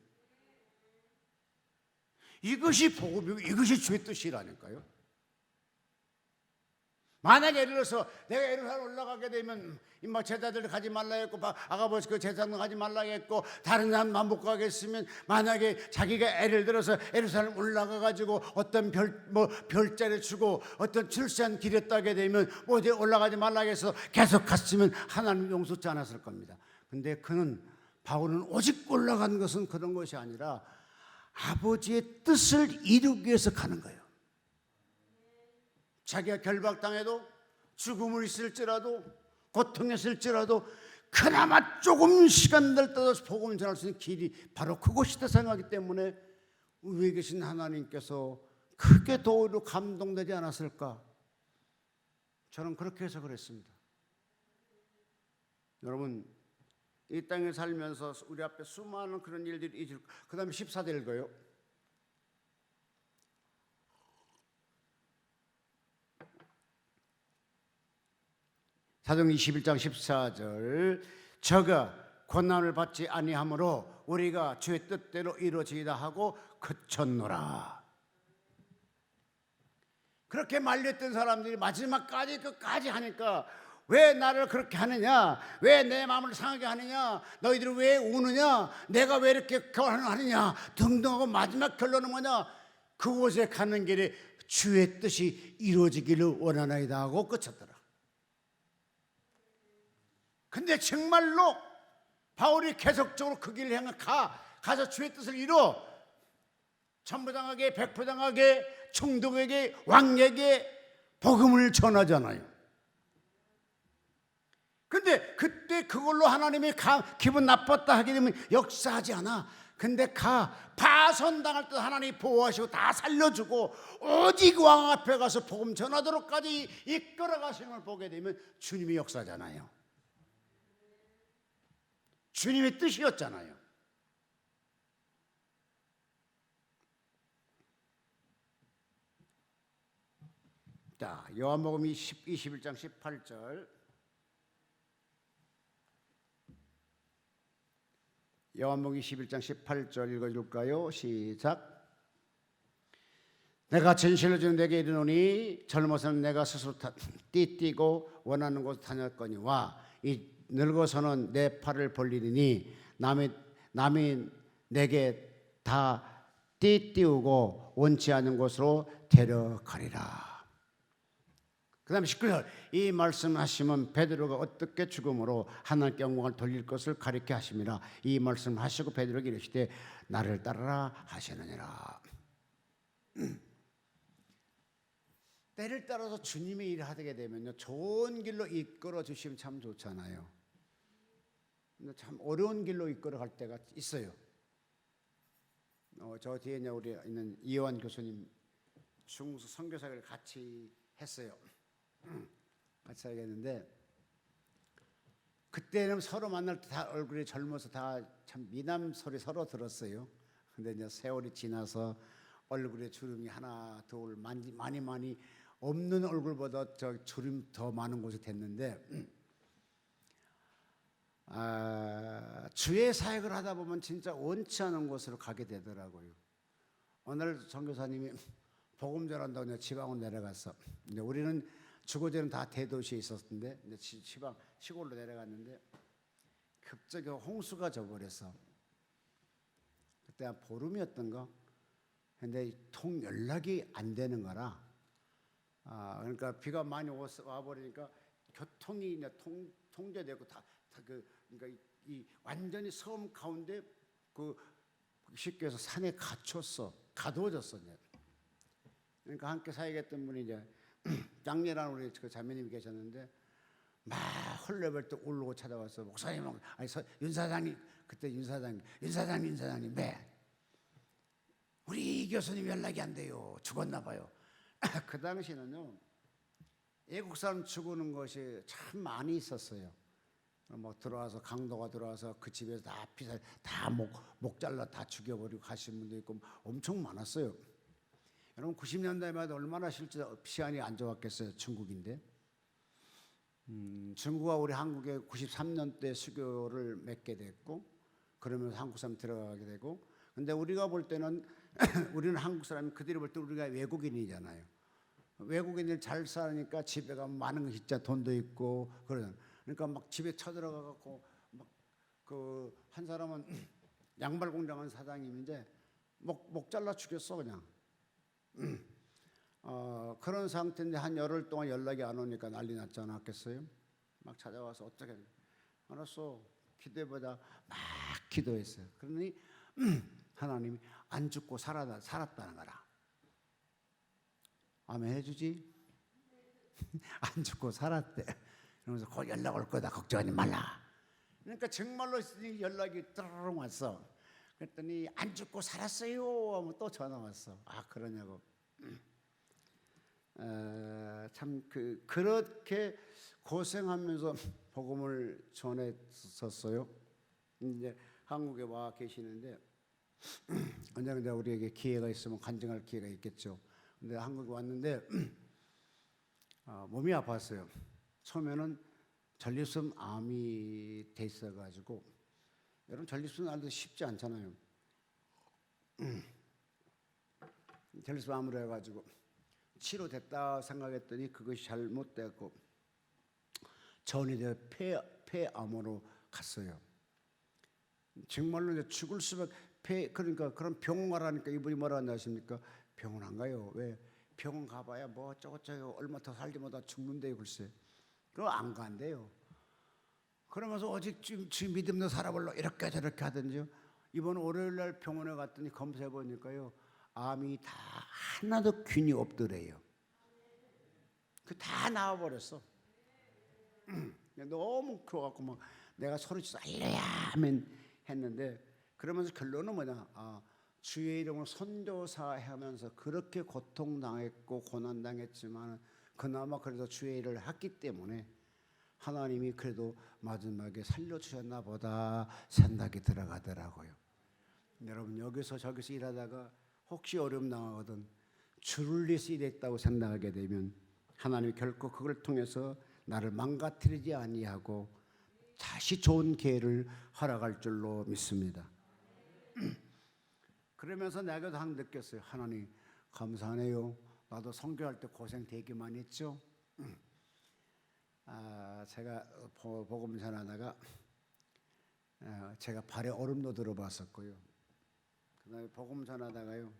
이것이 복음이고 이것이 주의 뜻이라니까요. 만약에 예를 들어서 내가 예루살렘 올라가게 되면 막 제자들 가지 말라 했고 아가버스 그 제사장 가지 말라 했고 다른 사람만 못 가겠으면 만약에 자기가 예를 들어서 예루살렘 올라가 가지고 어떤 별자리 주고 어떤 출세한 길에 따게 되면 어디 올라가지 말라 해서 계속 갔으면 하나님 용서치 않았을 겁니다. 근데 바울은 오직 올라간 것은 그런 것이 아니라 아버지의 뜻을 이루기 위해서 가는 거예요. 자기가 결박당해도 죽음을 있을지라도 고통했을지라도 그나마 조금 시간들 떠서 복음을 전할 수 있는 길이 바로 그곳이다 생각하기 때문에 위에 계신 하나님께서 크게 도리로 감동되지 않았을까? 저는 그렇게 해서 그랬습니다. 여러분, 이 땅에 살면서 우리 앞에 수많은 그런 일들이 있을, 그 다음에 14절 읽어요. 사도행 21장 14절 저가 고난을 받지 아니하므로 우리가 주의 뜻대로 이루어지이다 하고 그쳤노라. 그렇게 말렸던 사람들이 마지막까지 끝까지 하니까 왜 나를 그렇게 하느냐, 왜 내 마음을 상하게 하느냐, 너희들이 왜 우느냐, 내가 왜 이렇게 하느냐 등등하고 마지막 결론은 뭐냐, 그곳에 가는 길에 주의 뜻이 이루어지기를 원하나이다 하고 끝쳤더라. 근데 정말로 바울이 계속적으로 그 길을 향해 가서 주의 뜻을 이뤄 천부장에게 백부장에게 총독에게 왕에게 복음을 전하잖아요. 근데 그때 그걸로 하나님이 기분 나빴다 하게 되면 역사하지 않아. 근데 파손당할 때 하나님이 보호하시고 다 살려주고 오직 왕 앞에 가서 복음 전하도록까지 이끌어 가시는 걸 보게 되면 주님이 역사잖아요. 주님의 뜻이었잖아요. 자, 요한복음 21장 18절. 요한복음 21장 18절 읽어줄까요? 시작. 내가 진실로 주는 내게 이르노니 젊어서는 내가 스스로 띠뛰고 원하는 곳 다녔거니와 이 늙어서는 내 팔을 벌리니 남이 내게 다 띠띠우고 원치 않은 곳으로 데려가리라. 그 다음에 19절 이 말씀하시면 베드로가 어떻게 죽음으로 하나님께 영광을 돌릴 것을 가리켜 하심이라. 이 말씀하시고 베드로에게 이르시되 나를 따르라 하시느니라. 때를 따라서 주님의 일을 하게 되면요 좋은 길로 이끌어 주시면 참 좋잖아요. 근데 참 어려운 길로 이끌어 갈 때가 있어요. 저 뒤에 우리 있는 이호환 교수님 중수 선교사를 같이 했어요. 같이 하겠는데 그때는 서로 만날 때 다 얼굴이 젊어서 다 참 미남 소리 서로 들었어요. 근데 이제 세월이 지나서 얼굴에 주름이 하나 둘 많이 없는 얼굴보다 저 주름 더 많은 곳이 됐는데 주의 사역을 하다 보면 진짜 원치 않은 곳으로 가게 되더라고요. 오늘 선교사님이 복음 전한다고 지방으로 내려갔어. 근데 우리는 주거지는 다 대도시에 있었는데 이제 지방 시골로 내려갔는데 갑자기 홍수가 져버렸어. 그때 한 보름이었던가. 근데 통 연락이 안 되는 거라. 그러니까 비가 많이 와버리니까 교통이 이제 통제되고 그러니까 이 완전히 섬 가운데 쉽게 해서 산에 갇혔어. 가두어졌어. 이제. 그러니까 함께 사역했던 분이 이제 장례라는 우리 그 자매님이 계셨는데 막 헐레벌떡 울고 찾아와서 목사님, 아니 윤 사장님, 그때 윤 사장님, 네. 우리 이 교수님 연락이 안 돼요. 죽었나 봐요. 그 당시는요 애국 사람 죽는 것이 참 많이 있었어요. 뭐 들어와서 강도가 들어와서 그 집에서 다 피살 다 목 잘라 다 죽여버리고 가신 분도 있고 엄청 많았어요. 여러분 90년대마다 얼마나 실제 시안이 안 좋았겠어요. 중국인데 중국과 우리 한국에 93년대 수교를 맺게 됐고 그러면서 한국 사람 들어가게 되고 근데 우리가 볼 때는 우리는 한국 사람이 그들이 볼 때 우리가 외국인이잖아요. 외국인들 잘 사니까 집에 가면 많은 거 진짜 돈도 있고 그러니까 막 집에 쳐들어가 갖고 막 그 한 사람은 양발 공장한 사장님인데 목 잘라 죽였어 그냥. 그런 상태인데 한 열흘 동안 연락이 안 오니까 난리 났지 않았겠어요? 막 찾아와서 어떻게 알았어 기도해보자 막 기도했어요. 그러니 하나님이 안 죽고 살았다는 거라. 아멘 해주지? 안 죽고 살았대. 그러면서 곧 연락 올 거다 걱정하지 말라. 그러니까 정말로 연락이 뜨르릉 왔어. 그랬더니 안 죽고 살았어요 하면 또 전화 왔어. 그러냐고. 참 그렇게 고생하면서 복음을 전했었어요. 이제 한국에 와 계시는데 언젠가 우리에게 기회가 있으면 간증할 기회가 있겠죠. 근데 한국에 왔는데 몸이 아팠어요. 처음에는 전립선 암이 돼 있어가지고 여러분 전립선 암도 쉽지 않잖아요. 전립선 암으로 해가지고 치료됐다 생각했더니 그것이 잘못되고 전이 되어 폐암으로 갔어요. 정말로 이제 죽을 수밖에 그러니까 그런 병원 가라니까 이분이 뭐라 하십니까? 병원 안 가요. 왜? 병원 가봐야 뭐 어쩌고저쩌고 얼마 더 살지 못하 죽는데요 글쎄. 그럼 안 간대요. 그러면서 오직 주 믿음도 살아볼라 이렇게 저렇게 하든지요. 이번 월요일날 병원에 갔더니 검사해 보니까요 암이 다 하나도 균이 없더래요. 다 나와버렸어. 너무 그래갖고 막 내가 소리쳐서 알려야 하면 했는데 그러면서 결론은 뭐냐? 주의 이름으로 선교사 하면서 그렇게 고통당했고 고난당했지만 그나마 그래도 주의 일을 했기 때문에 하나님이 그래도 마지막에 살려주셨나 보다 생각이 들어가더라고요. 여러분 여기서 저기서 일하다가 혹시 어려움 당하거든 주를 위해서 일했다고 생각하게 되면 하나님이 결코 그걸 통해서 나를 망가뜨리지 아니하고 다시 좋은 기회를 허락할 줄로 믿습니다. 그러면서 내가 한 느꼈어요. 하나님 감사하네요. 나도 선교할 때 고생 되게 많이 했죠. 제가 복음 전하다가 제가 발에 얼음도 들어봤었고요. 그다음에 복음 전하다가요.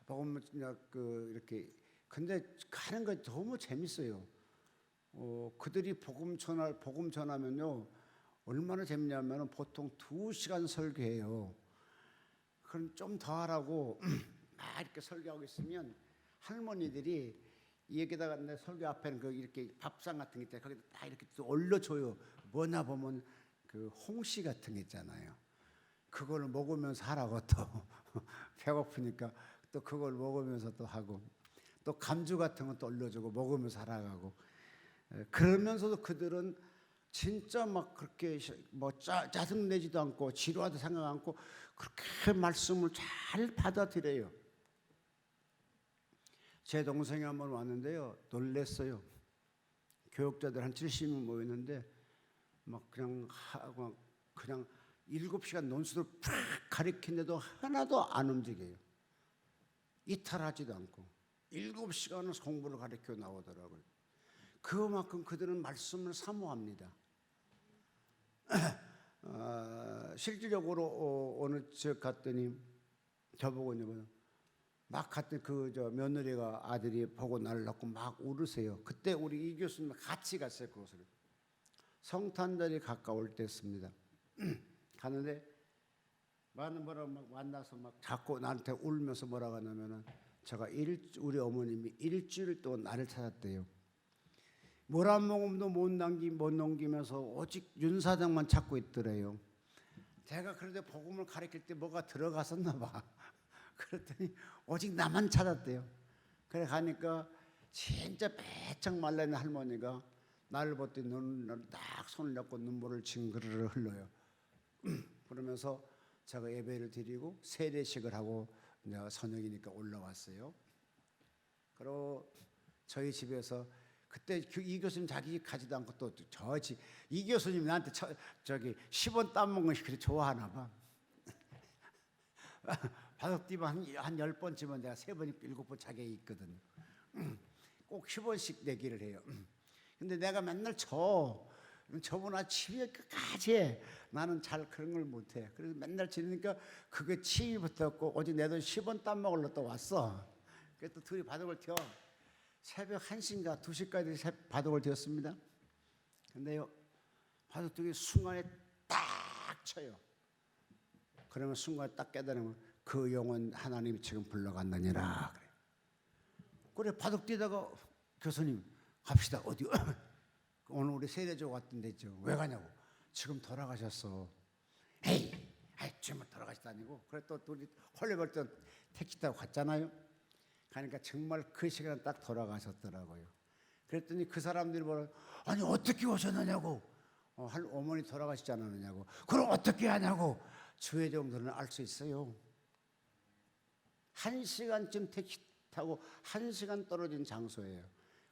복음 이렇게 근데 하는 거 너무 재밌어요. 그들이 복음 전하면요 얼마나 재밌냐면은 보통 2시간 설교해요. 그럼 좀 더 하라고 막 이렇게 설교하고 있으면 할머니들이 여기다가 내 설교 앞에는 이렇게 밥상 같은 게 있대. 거기다 딱 이렇게 또 올려줘요. 뭐냐 보면 그 홍시 같은 게 있잖아요. 그걸 먹으면서 하라고 또 배고프니까 또 그걸 먹으면서 또 하고 또 감주 같은 거 또 올려주고 먹으면서 하라고 하고 그러면서도 그들은 진짜 막 그렇게 뭐 짜증 내지도 않고 지루하다 생각 않고 그렇게 말씀을 잘 받아들여요. 제 동생이 한번 왔는데요. 놀랬어요. 교육자들 한 70명 모였는데 막 그냥 7시간 논술을 팍 가리키는데도 하나도 안 움직여요. 이탈하지도 않고. 7시간을 공부를 가르쳐 나오더라고요. 그만큼 그들은 말씀을 사모합니다. 실질적으로 어느 집 갔더니 저보고 막 갔더니 저 며느리가 아들이 보고 나를 낳고 막 울으세요. 그때 우리 이 교수님 같이 갔어요. 그곳을 성탄절이 가까울 때였습니다. 가는데 많은 분을 막 만나서 막 자꾸 나한테 울면서 뭐라고 하냐면은 제가 우리 어머님이 일주일 동안 나를 찾았대요. 물 한 모금도 못 넘기면서 오직 윤 사장만 찾고 있더래요. 제가 그런데 복음을 가르칠 때 뭐가 들어갔었나 봐. 그랬더니 오직 나만 찾았대요. 그래 가니까 진짜 배쩍 말라있는 할머니가 나를 볼 때 눈을 딱 손을 잡고 눈물을 징그르르 흘러요. 그러면서 제가 예배를 드리고 세례식을 하고 내가 선영이니까 올라왔어요. 그리고 저희 집에서 그때 이 교수님 자기 집 가지도 않고 또 이 교수님 나한테 저기 10원 따먹은 것이 그렇게 좋아하나 봐. 바둑 뛰면 한 10번쯤은 내가 3번, 7번 자기에 있거든. 꼭 10원씩 내기를 해요. 근데 내가 맨날 저보나 치매 끝까지 해. 나는 잘 그런 걸 못해. 그래서 맨날 지르니까 그게 치이 붙었고 어제 내 돈 10원 따먹으러 또 왔어. 그래서 또 둘이 바둑을 튀어. 새벽 1시인가 2시까지 바둑을 튀었습니다. 근데요 바둑 뛰기 순간에 딱 쳐요. 그러면 순간에 딱 깨달으면 그 영혼 하나님이 지금 불러간다니라. 그래 바둑 뛰다가 교수님 갑시다. 어디 오늘 우리 세례조 같은 데 있죠. 왜 가냐고. 지금 돌아가셨어. 에이 지금 돌아가시다 아니고. 그래 또 둘이 헐레벌떡 택시 타고 갔잖아요. 가니까 정말 그 시간에 딱 돌아가셨더라고요. 그랬더니 그 사람들이 뭐라 아니 어떻게 오셨느냐고. 어머니 돌아가시지 않았느냐고. 그럼 어떻게 하냐고. 주의 정도는 알 수 있어요. 1시간쯤 택시 타고 1시간 떨어진 장소예요.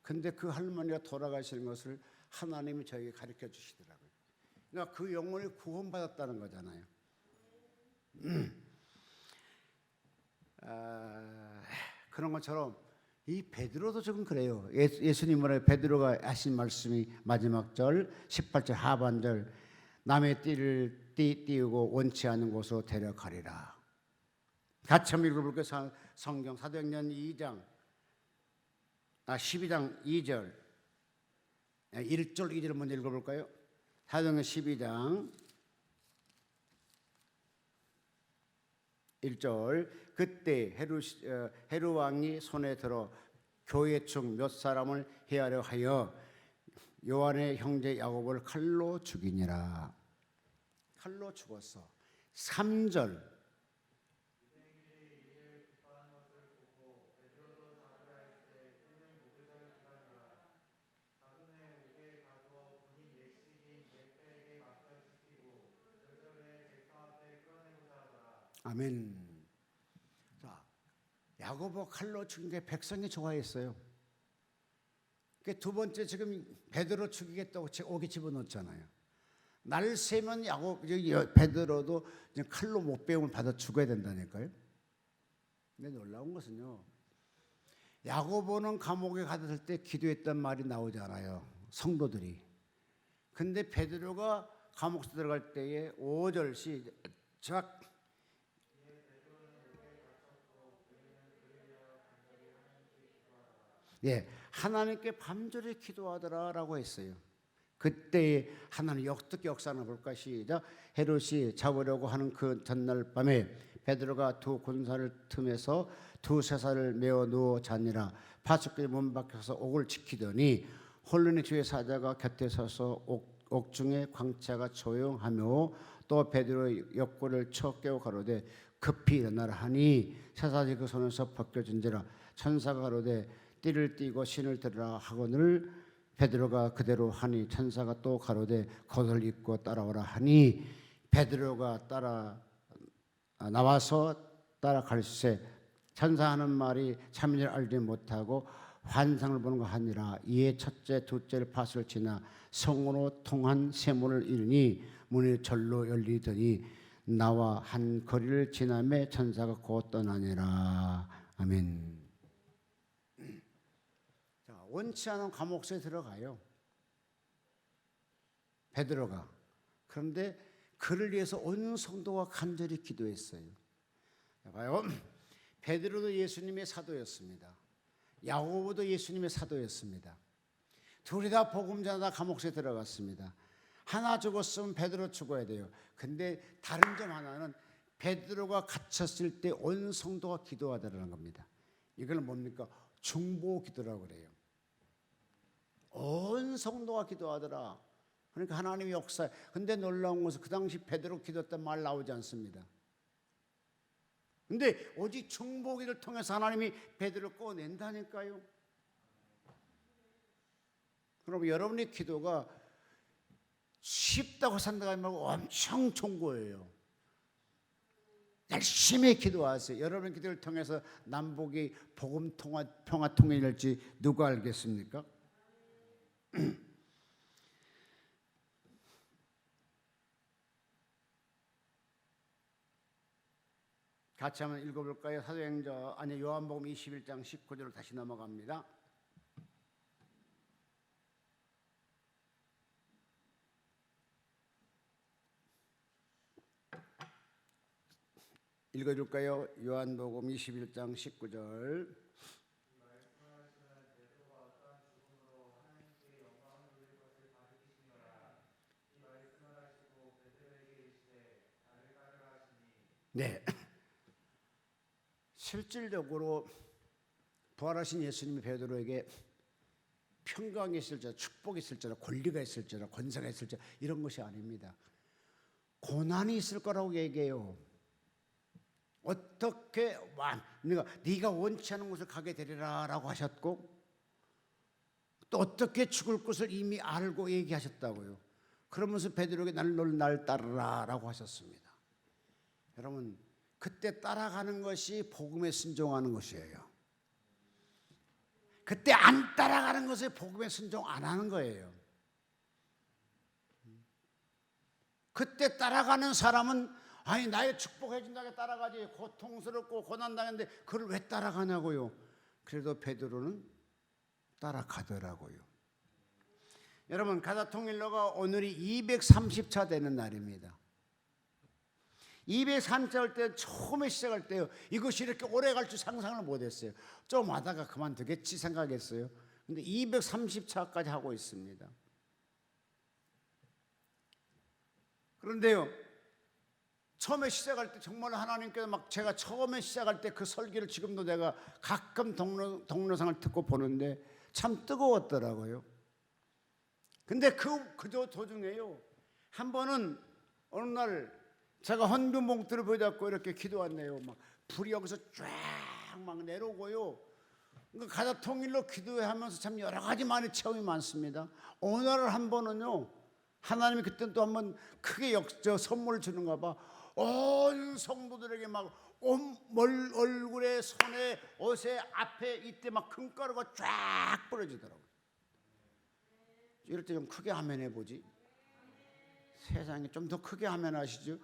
근데 그 할머니가 돌아가시는 것을 하나님이 저에게 가르쳐 주시더라고요. 그러니까 그 영혼이 구원받았다는 거잖아요. 그런 것처럼 이 베드로도 조금 그래요. 예수님은 베드로가 하신 말씀이 마지막 절 18절 하반절 남의 띠를 띄우고 원치 않은 곳으로 데려가리라. 같이 한번 읽어볼게요. 성경 사도행전 2장 12장 2절 1절 2절을 먼저 읽어볼까요? 사도행전 12장 1절 그때 헤롯 왕이 손에 들어 교회 중 몇 사람을 해하려 하여 요한의 형제 야고보를 칼로 죽이니라. 칼로 죽었어. 3절 아멘. 자, 야고보 칼로 죽인 게 백성이 좋아했어요. 두 번째 지금 베드로 죽이겠다고 오게 집어넣었잖아요. 날 세면 베드로도 칼로 못배움을 받아 죽어야 된다니까요. 근데 놀라운 것은요. 야고보는 감옥에 가뒀을 때 기도했던 말이 나오잖아요. 성도들이. 근데 베드로가 감옥에 들어갈 때에 5절 시작 하나님께 밤저리 기도하더라라고 했어요. 그때 하나님 어떻게 역사하나 볼까. 시작. 헤롯이 잡으려고 하는 그 전날 밤에 베드로가 두 군사를 틈에서 두세 살을 메어 누워 자니라. 파수꾼이 문 밖에서 옥을 지키더니 홀로니 주의 사자가 곁에 서서 옥중에 광채가 조용하며 또 베드로의 옆구리를 쳐 깨워 가로되 급히 일어나라 하니 쇠사슬이 그 손에서 벗겨진지라. 천사가 가로되 띠를 띠고 신을 들으라 하거늘 베드로가 그대로 하니 천사가 또 가로되 겉을 입고 따라오라 하니 베드로가 나와서 따라갈새 천사하는 말이 참인줄 알지 못하고 환상을 보는 거 하니라. 이에 첫째 둘째를 파수를 지나 성으로 통한 세문을 이르니 문이 절로 열리더니 나와 한 거리를 지나매 천사가 곧 떠나니라. 아멘. 원치 않은 감옥에 들어가요. 베드로가. 그런데 그를 위해서 온 성도가 간절히 기도했어요. 봐요. 베드로도 예수님의 사도였습니다. 야고보도 예수님의 사도였습니다. 둘이 다 복음 전하다 감옥에 들어갔습니다. 하나 죽었으면 베드로 죽어야 돼요. 근데 다른 점 하나는 베드로가 갇혔을 때 온 성도가 기도하더라는 겁니다. 이거는 뭡니까? 중보 기도라고 그래요. 온 성도가 기도하더라. 그러니까 하나님의 역사. 근데 놀라운 것은 그 당시 베드로 기도했던 말 나오지 않습니다. 근데 오직 중보 기도를 통해서 하나님이 베드로를 꺼낸다니까요. 그럼 여러분의 기도가 쉽다고 생각하지 말고 엄청 좋은 거예요. 열심히 기도하세요. 여러분의 기도를 통해서 남북이 복음 평화 통일이 될지 누가 알겠습니까? 같이 한번 읽어볼까요? 사도행전 요한복음 21장 19절로 다시 넘어갑니다. 읽어줄까요? 요한복음 21장 19절. 네. 실질적으로 부활하신 예수님이 베드로에게 평강이 있을지라 축복이 있을지라 권리가 있을지라 권세가 있을지라 이런 것이 아닙니다. 고난이 있을 거라고 얘기해요. 어떻게 네가 원치 않은 곳을 가게 되리라 라고 하셨고 또 어떻게 죽을 것을 이미 알고 얘기하셨다고요. 그러면서 베드로에게 날 따르라 라고 하셨습니다. 여러분 그때 따라가는 것이 복음에 순종하는 것이에요. 그때 안 따라가는 것이 복음에 순종 안 하는 거예요. 그때 따라가는 사람은 아니 나의 축복해 준다고 따라가지 고통스럽고 고난당했는데 그걸 왜 따라가냐고요. 그래도 베드로는 따라가더라고요. 여러분 가자 통일로가 오늘이 230차 되는 날입니다. 230차 할 때 처음에 시작할 때요. 이것이 이렇게 오래 갈 줄 상상을 못했어요. 좀 하다가 그만두겠지 생각했어요. 근데 230차까지 하고 있습니다. 그런데요. 처음에 시작할 때 정말 하나님께서 막 제가 처음에 시작할 때 그 설교를 지금도 내가 가끔 동영상을 듣고 보는데 참 뜨거웠더라고요. 근데 그 도중에요. 한 번은 어느 날 제가 헌금 봉투를 보여잡고 이렇게 기도했네요. 막 불이 여기서 쫙 막 내려오고요. 그러니까 가자 통일로 기도하면서 참 여러 가지 많은 체험이 많습니다. 어느 날 한 번은요. 하나님이 그때 또 한 번 크게 선물을 주는가 봐. 온 성도들에게 막 얼굴에 손에 옷에 앞에 이때 막 금가루가 쫙 뿌려지더라고요. 이럴 때 좀 크게 하면 해보지. 세상에 좀 더 크게 하면 하시죠.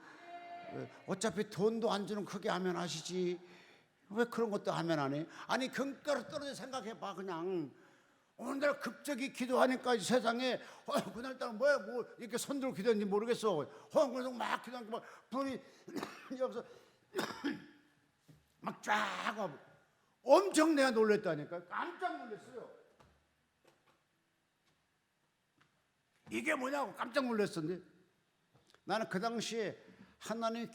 어차피 돈도 안 주는 크게 하면 하시지. 왜 그런 것도 하면 안 해? 아니 금가루 떨어져 생각해봐. 그냥 오늘날 급격히 기도하니까 세상에 그날따라 뭐 이렇게 손들고 기도했는지 모르겠어. 그래서 막 기도하니까 막 불이 여기서 막 쫙 엄청 내가 놀랬다니까. 깜짝 놀랐어요. 이게 뭐냐고 깜짝 놀랐었는데 나는 그 당시에 하나님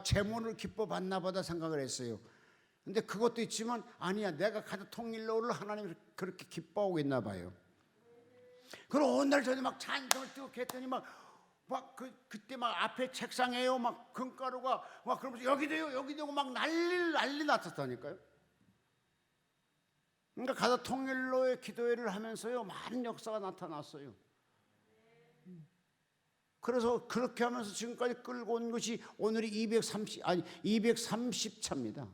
재물을 기뻐 받나 보다 생각을 했어요. 근데 그것도 있지만 아니야 내가 가자 통일로를 하나님이 그렇게 기뻐하고 있나 봐요. 그리고 어느 날 저녁에 막 찬송을 뜨겁게 했더니 그때 막 앞에 책상에요 막 금가루가 막 그러면서 여기 되고 막 난리 났었다니까요. 그러니까 가자 통일로의 기도회를 하면서요 많은 역사가 나타났어요. 그래서 그렇게 하면서 지금까지 끌고 온 것이 오늘이 230차입니다.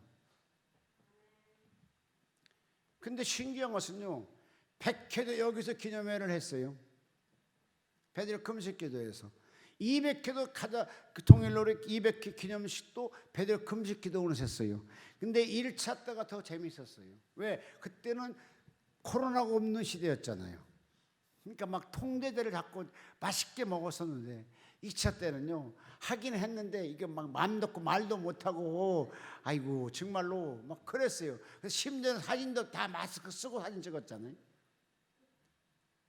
근데 신기한 것은요. 백회도 여기서 기념회를 했어요. 베드로 금식 기도에서 200회도 가자 그 통일로의 200회 기념식도 베드로 금식 기도원에서 했어요. 근데 1차 때가 더 재밌었어요. 왜? 그때는 코로나가 없는 시대였잖아요. 그러니까 막 통대대를 잡고 맛있게 먹었었는데 2차 때는요 하긴 했는데 이게 막 마음 놓고 말도 못하고 아이고 정말로 막 그랬어요. 그래서 심지어 사진도 다 마스크 쓰고 사진 찍었잖아요.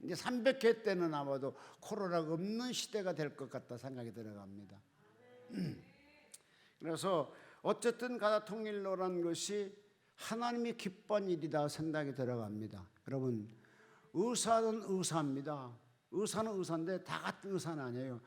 이제 300회 때는 아마도 코로나가 없는 시대가 될 것 같다 생각이 들어갑니다. 그래서 어쨌든 가다 통일로라는 것이 하나님이 기뻐한 일이다 생각이 들어갑니다. 여러분 의사는 의사입니다. 의사는 의사인데 다 같은 의사는 아니에요.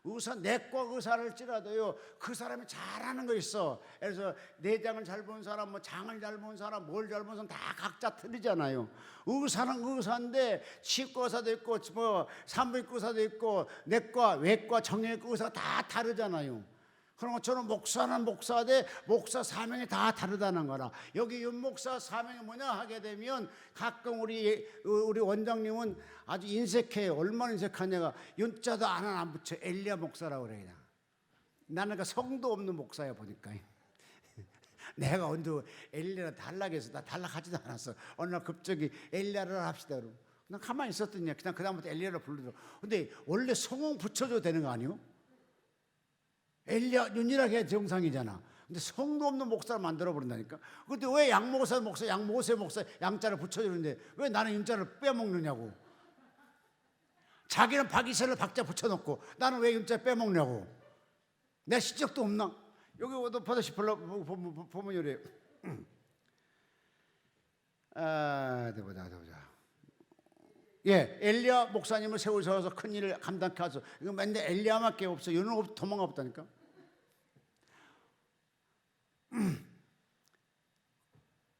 의사 내과 의사를지라도요 그 사람이 잘하는 거 있어. 그래서 내장을 잘 본 사람, 뭐 장을 잘 본 사람, 뭘 잘 본 사람 다 각자 틀리잖아요. 의사는 의사인데 치과 의사도 있고 뭐 산부인과 의사도 있고 내과, 외과, 정형외과 의사가 다 다르잖아요. 그런 것처럼 목사는 목사인데 목사 사명이 다 다르다는 거라. 여기 윤 목사 사명이 뭐냐 하게 되면 가끔 우리 원장님은 아주 인색해요. 얼마나 인색하냐가 윤자도 하나 안 붙여 엘리야 목사라고 그래요. 나는 그 성도 없는 목사야 보니까. 내가 언제 엘리야를 달락해서 나 달락하지도 않았어. 어느 날 갑자기 엘리야를 합시다 그러고 난 가만히 있었더니 그냥 그다음부터 엘리야를 부르더라고. 근데 원래 성공 붙여줘야 되는 거 아니에요? 엘리야 윤이라고 해야 정상이잖아. 근데 성도 없는 목사를 만들어 버린다니까. 근데 왜 양모세 목사, 양모세 목사 양자를 붙여주는데 왜 나는 윤자를 빼먹느냐고. 자기는 박이세를 박자 붙여놓고 나는 왜 윤자 빼먹냐고. 내 실적도 없나? 여기 보다시피 보면 이래요. 보자. 예, 엘리야 목사님을 세우셔서 큰 일을 감당케 하소. 이거 맨날 엘리야밖에 없어. 얘는 도망가 없다니까.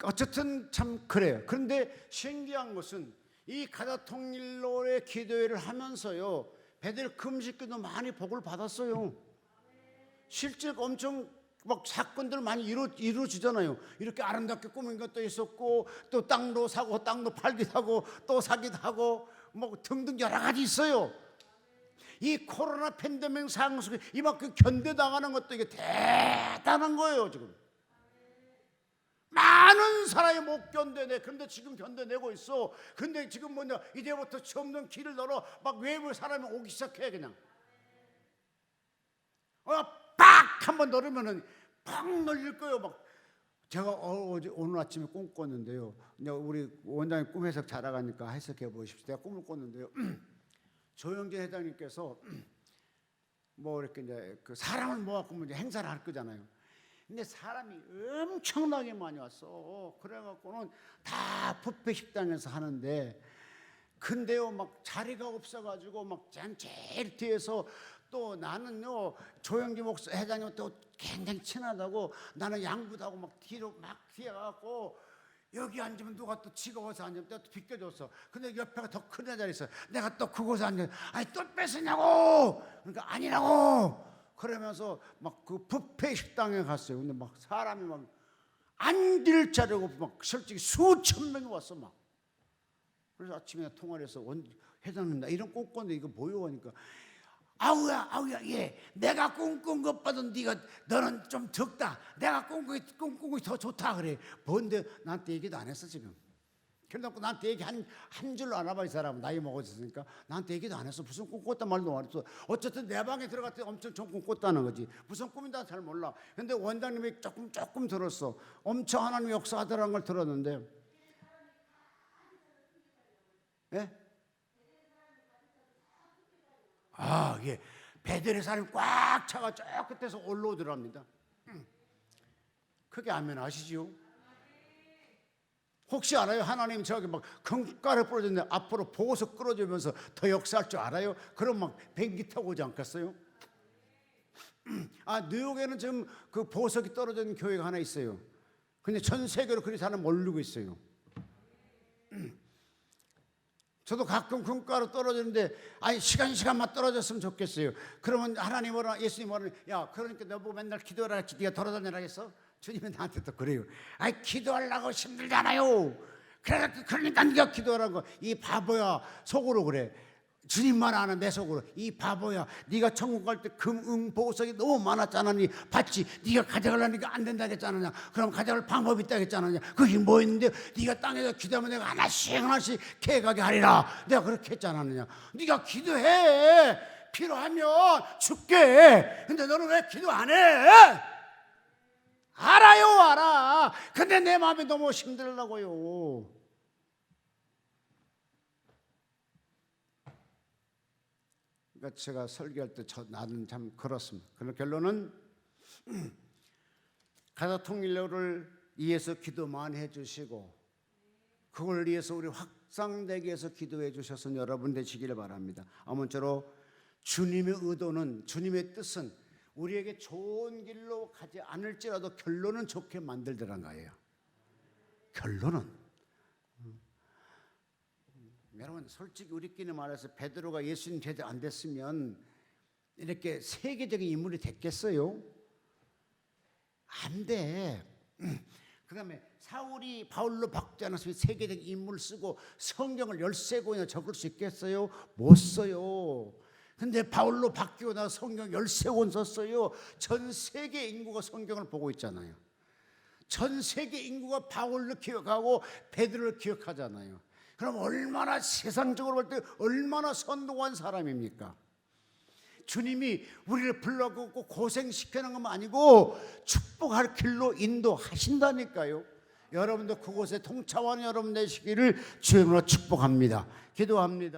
어쨌든 참 그래요. 그런데 신기한 것은 이 가다 통일로의 기도회를 하면서요 배들 금식기도 많이 복을 받았어요. 실제 엄청 막 사건들 많이 이루어지잖아요. 이렇게 아름답게 꾸민 것도 있었고 또 땅도 사고 땅도 팔기도 하고 또 사기도 하고 뭐 등등 여러 가지 있어요. 이 코로나 팬데믹 상황 속에 이만큼 견뎌나가는 것도 이게 대단한 거예요. 지금 많은 사람이 못 견뎌내. 근데 지금 견뎌내고 있어. 근데 지금 뭐냐 이제부터 없는 길을 열어 막 외부 사람이 오기 시작해. 그냥 빡 한번 넣으면은 팍 넣을 거예요. 막 제가 오늘 아침에 꿈 꿨는데요. 우리 원장님 꿈 해석 잘하니까 해석해 보십시오. 제가 꿈을 꿨는데요. 조영진 회장님께서 뭐 이렇게 이제 그 사람을 모아갖고 이제 행사를 할 거잖아요. 근데 사람이 엄청나게 많이 왔어. 그래갖고는 다 뷔페 식당에서 하는데, 근데요 막 자리가 없어가지고 막 제일 뒤에서 또 나는요 조영기 목사 회장님 또 굉장히 친하다고 나는 양부다고 막 뒤로 막 뒤에 가갖고 여기 앉으면 누가 또 지가 와서 앉으면 또 비껴줬어. 근데 옆에가 더 큰 자리 있어. 내가 또 그곳에 앉아. 아니 또 뺏으냐고. 그러니까 아니라고. 그러면서 막 그 뷔페 식당에 갔어요. 근데 막 사람이 막 앉을 자리가 없고 막 솔직히 수천 명이 왔어 막. 그래서 아침에 통화를 해서 회장님 나 이런 꿈 꿨는데 이거 뭐요 하니까 아우야 예 내가 꿈꾼 것보다 너는 좀 적다. 내가 꿈꾼 게 더 좋다 그래. 뭔데 나한테 얘기도 안 했어 지금. 그래놓고 나한테 얘기 한 줄로 안 와봐. 이 사람은 나이 먹었으니까 나한테 얘기도 안 했어. 무슨 꿈 꿨단 말도 안 했어. 어쨌든 내 방에 들어갔더니 엄청 좋은 꿈 꿨다는 거지. 무슨 꿈인지 잘 몰라. 근데 원장님이 조금 들었어. 엄청 하나님 역사하더라는 걸 들었는데 예? 예. 베델의 사람이 꽉 차가 저 끝에서 올라오더랍니다. 그게 아멘 아시지요? 혹시 알아요? 하나님 저기 막 금가루 뿌려줬는데 앞으로 보고서 끌어주면서 더 역사할 줄 알아요? 그럼 막 비행기 타고 오지 않겠어요? 뉴욕에는 지금 그 보석이 떨어진 교회가 하나 있어요. 근데 전 세계로 그리 사람 몰리고 있어요. 저도 가끔 금가루 떨어지는데 시간만 떨어졌으면 좋겠어요. 그러면 하나님 뭐라 예수님 뭐라 야 그러니까 너 보고 맨날 기도하라 했지 네가 돌아다니라 했어? 주님은 나한테 또 그래요. 기도하려고 힘들잖아요. 그러니까 네가 기도하라고. 이 바보야 속으로 그래. 주님만 아는 내 속으로 이 바보야, 네가 천국 갈 때 금응 보석이 너무 많았잖아. 니 봤지? 네가 가져가려니까 안 된다 했잖아. 그럼 가져갈 방법이 있다 했잖아. 그게 뭐 있는데? 네가 땅에서 기도하면 내가 하나씩 캐가게 하리라. 내가 그렇게 했잖아. 네가 기도해. 필요하면 줄게. 근데 너는 왜 기도 안 해? 알아요, 알아. 근데 내 마음이 너무 힘들다고요. 그러니까 제가 설교할 때 나는 참 그렇습니다. 그런 결론은 가족 통일로를 위해서 기도만 해주시고 그걸 위해서 우리 확장되기 위해서 기도해 주셔서 여러분 되시기를 바랍니다. 아무쪼록 주님의 의도는, 주님의 뜻은 우리에게 좋은 길로 가지 않을지라도 결론은 좋게 만들더란 거예요. 결론은. 여러분 솔직히 우리끼리 말해서 베드로가 예수님 제대 안 됐으면 이렇게 세계적인 인물이 됐겠어요? 안 돼. 그 다음에 사울이 바울로 바꾸지 않았으면 세계적인 인물을 쓰고 성경을 13권이나 적을 수 있겠어요? 못 써요. 근데 바울로 바뀌고 나서 성경 13권 썼어요. 전 세계 인구가 성경을 보고 있잖아요. 전 세계 인구가 바울을 기억하고 베드로를 기억하잖아요. 그럼 얼마나 세상적으로 볼 때 얼마나 선동한 사람입니까? 주님이 우리를 불러갖고 고생시키는 건 아니고 축복할 길로 인도하신다니까요. 여러분도 그곳에 통참하는 여러분 되시기를 주님으로 축복합니다. 기도합니다.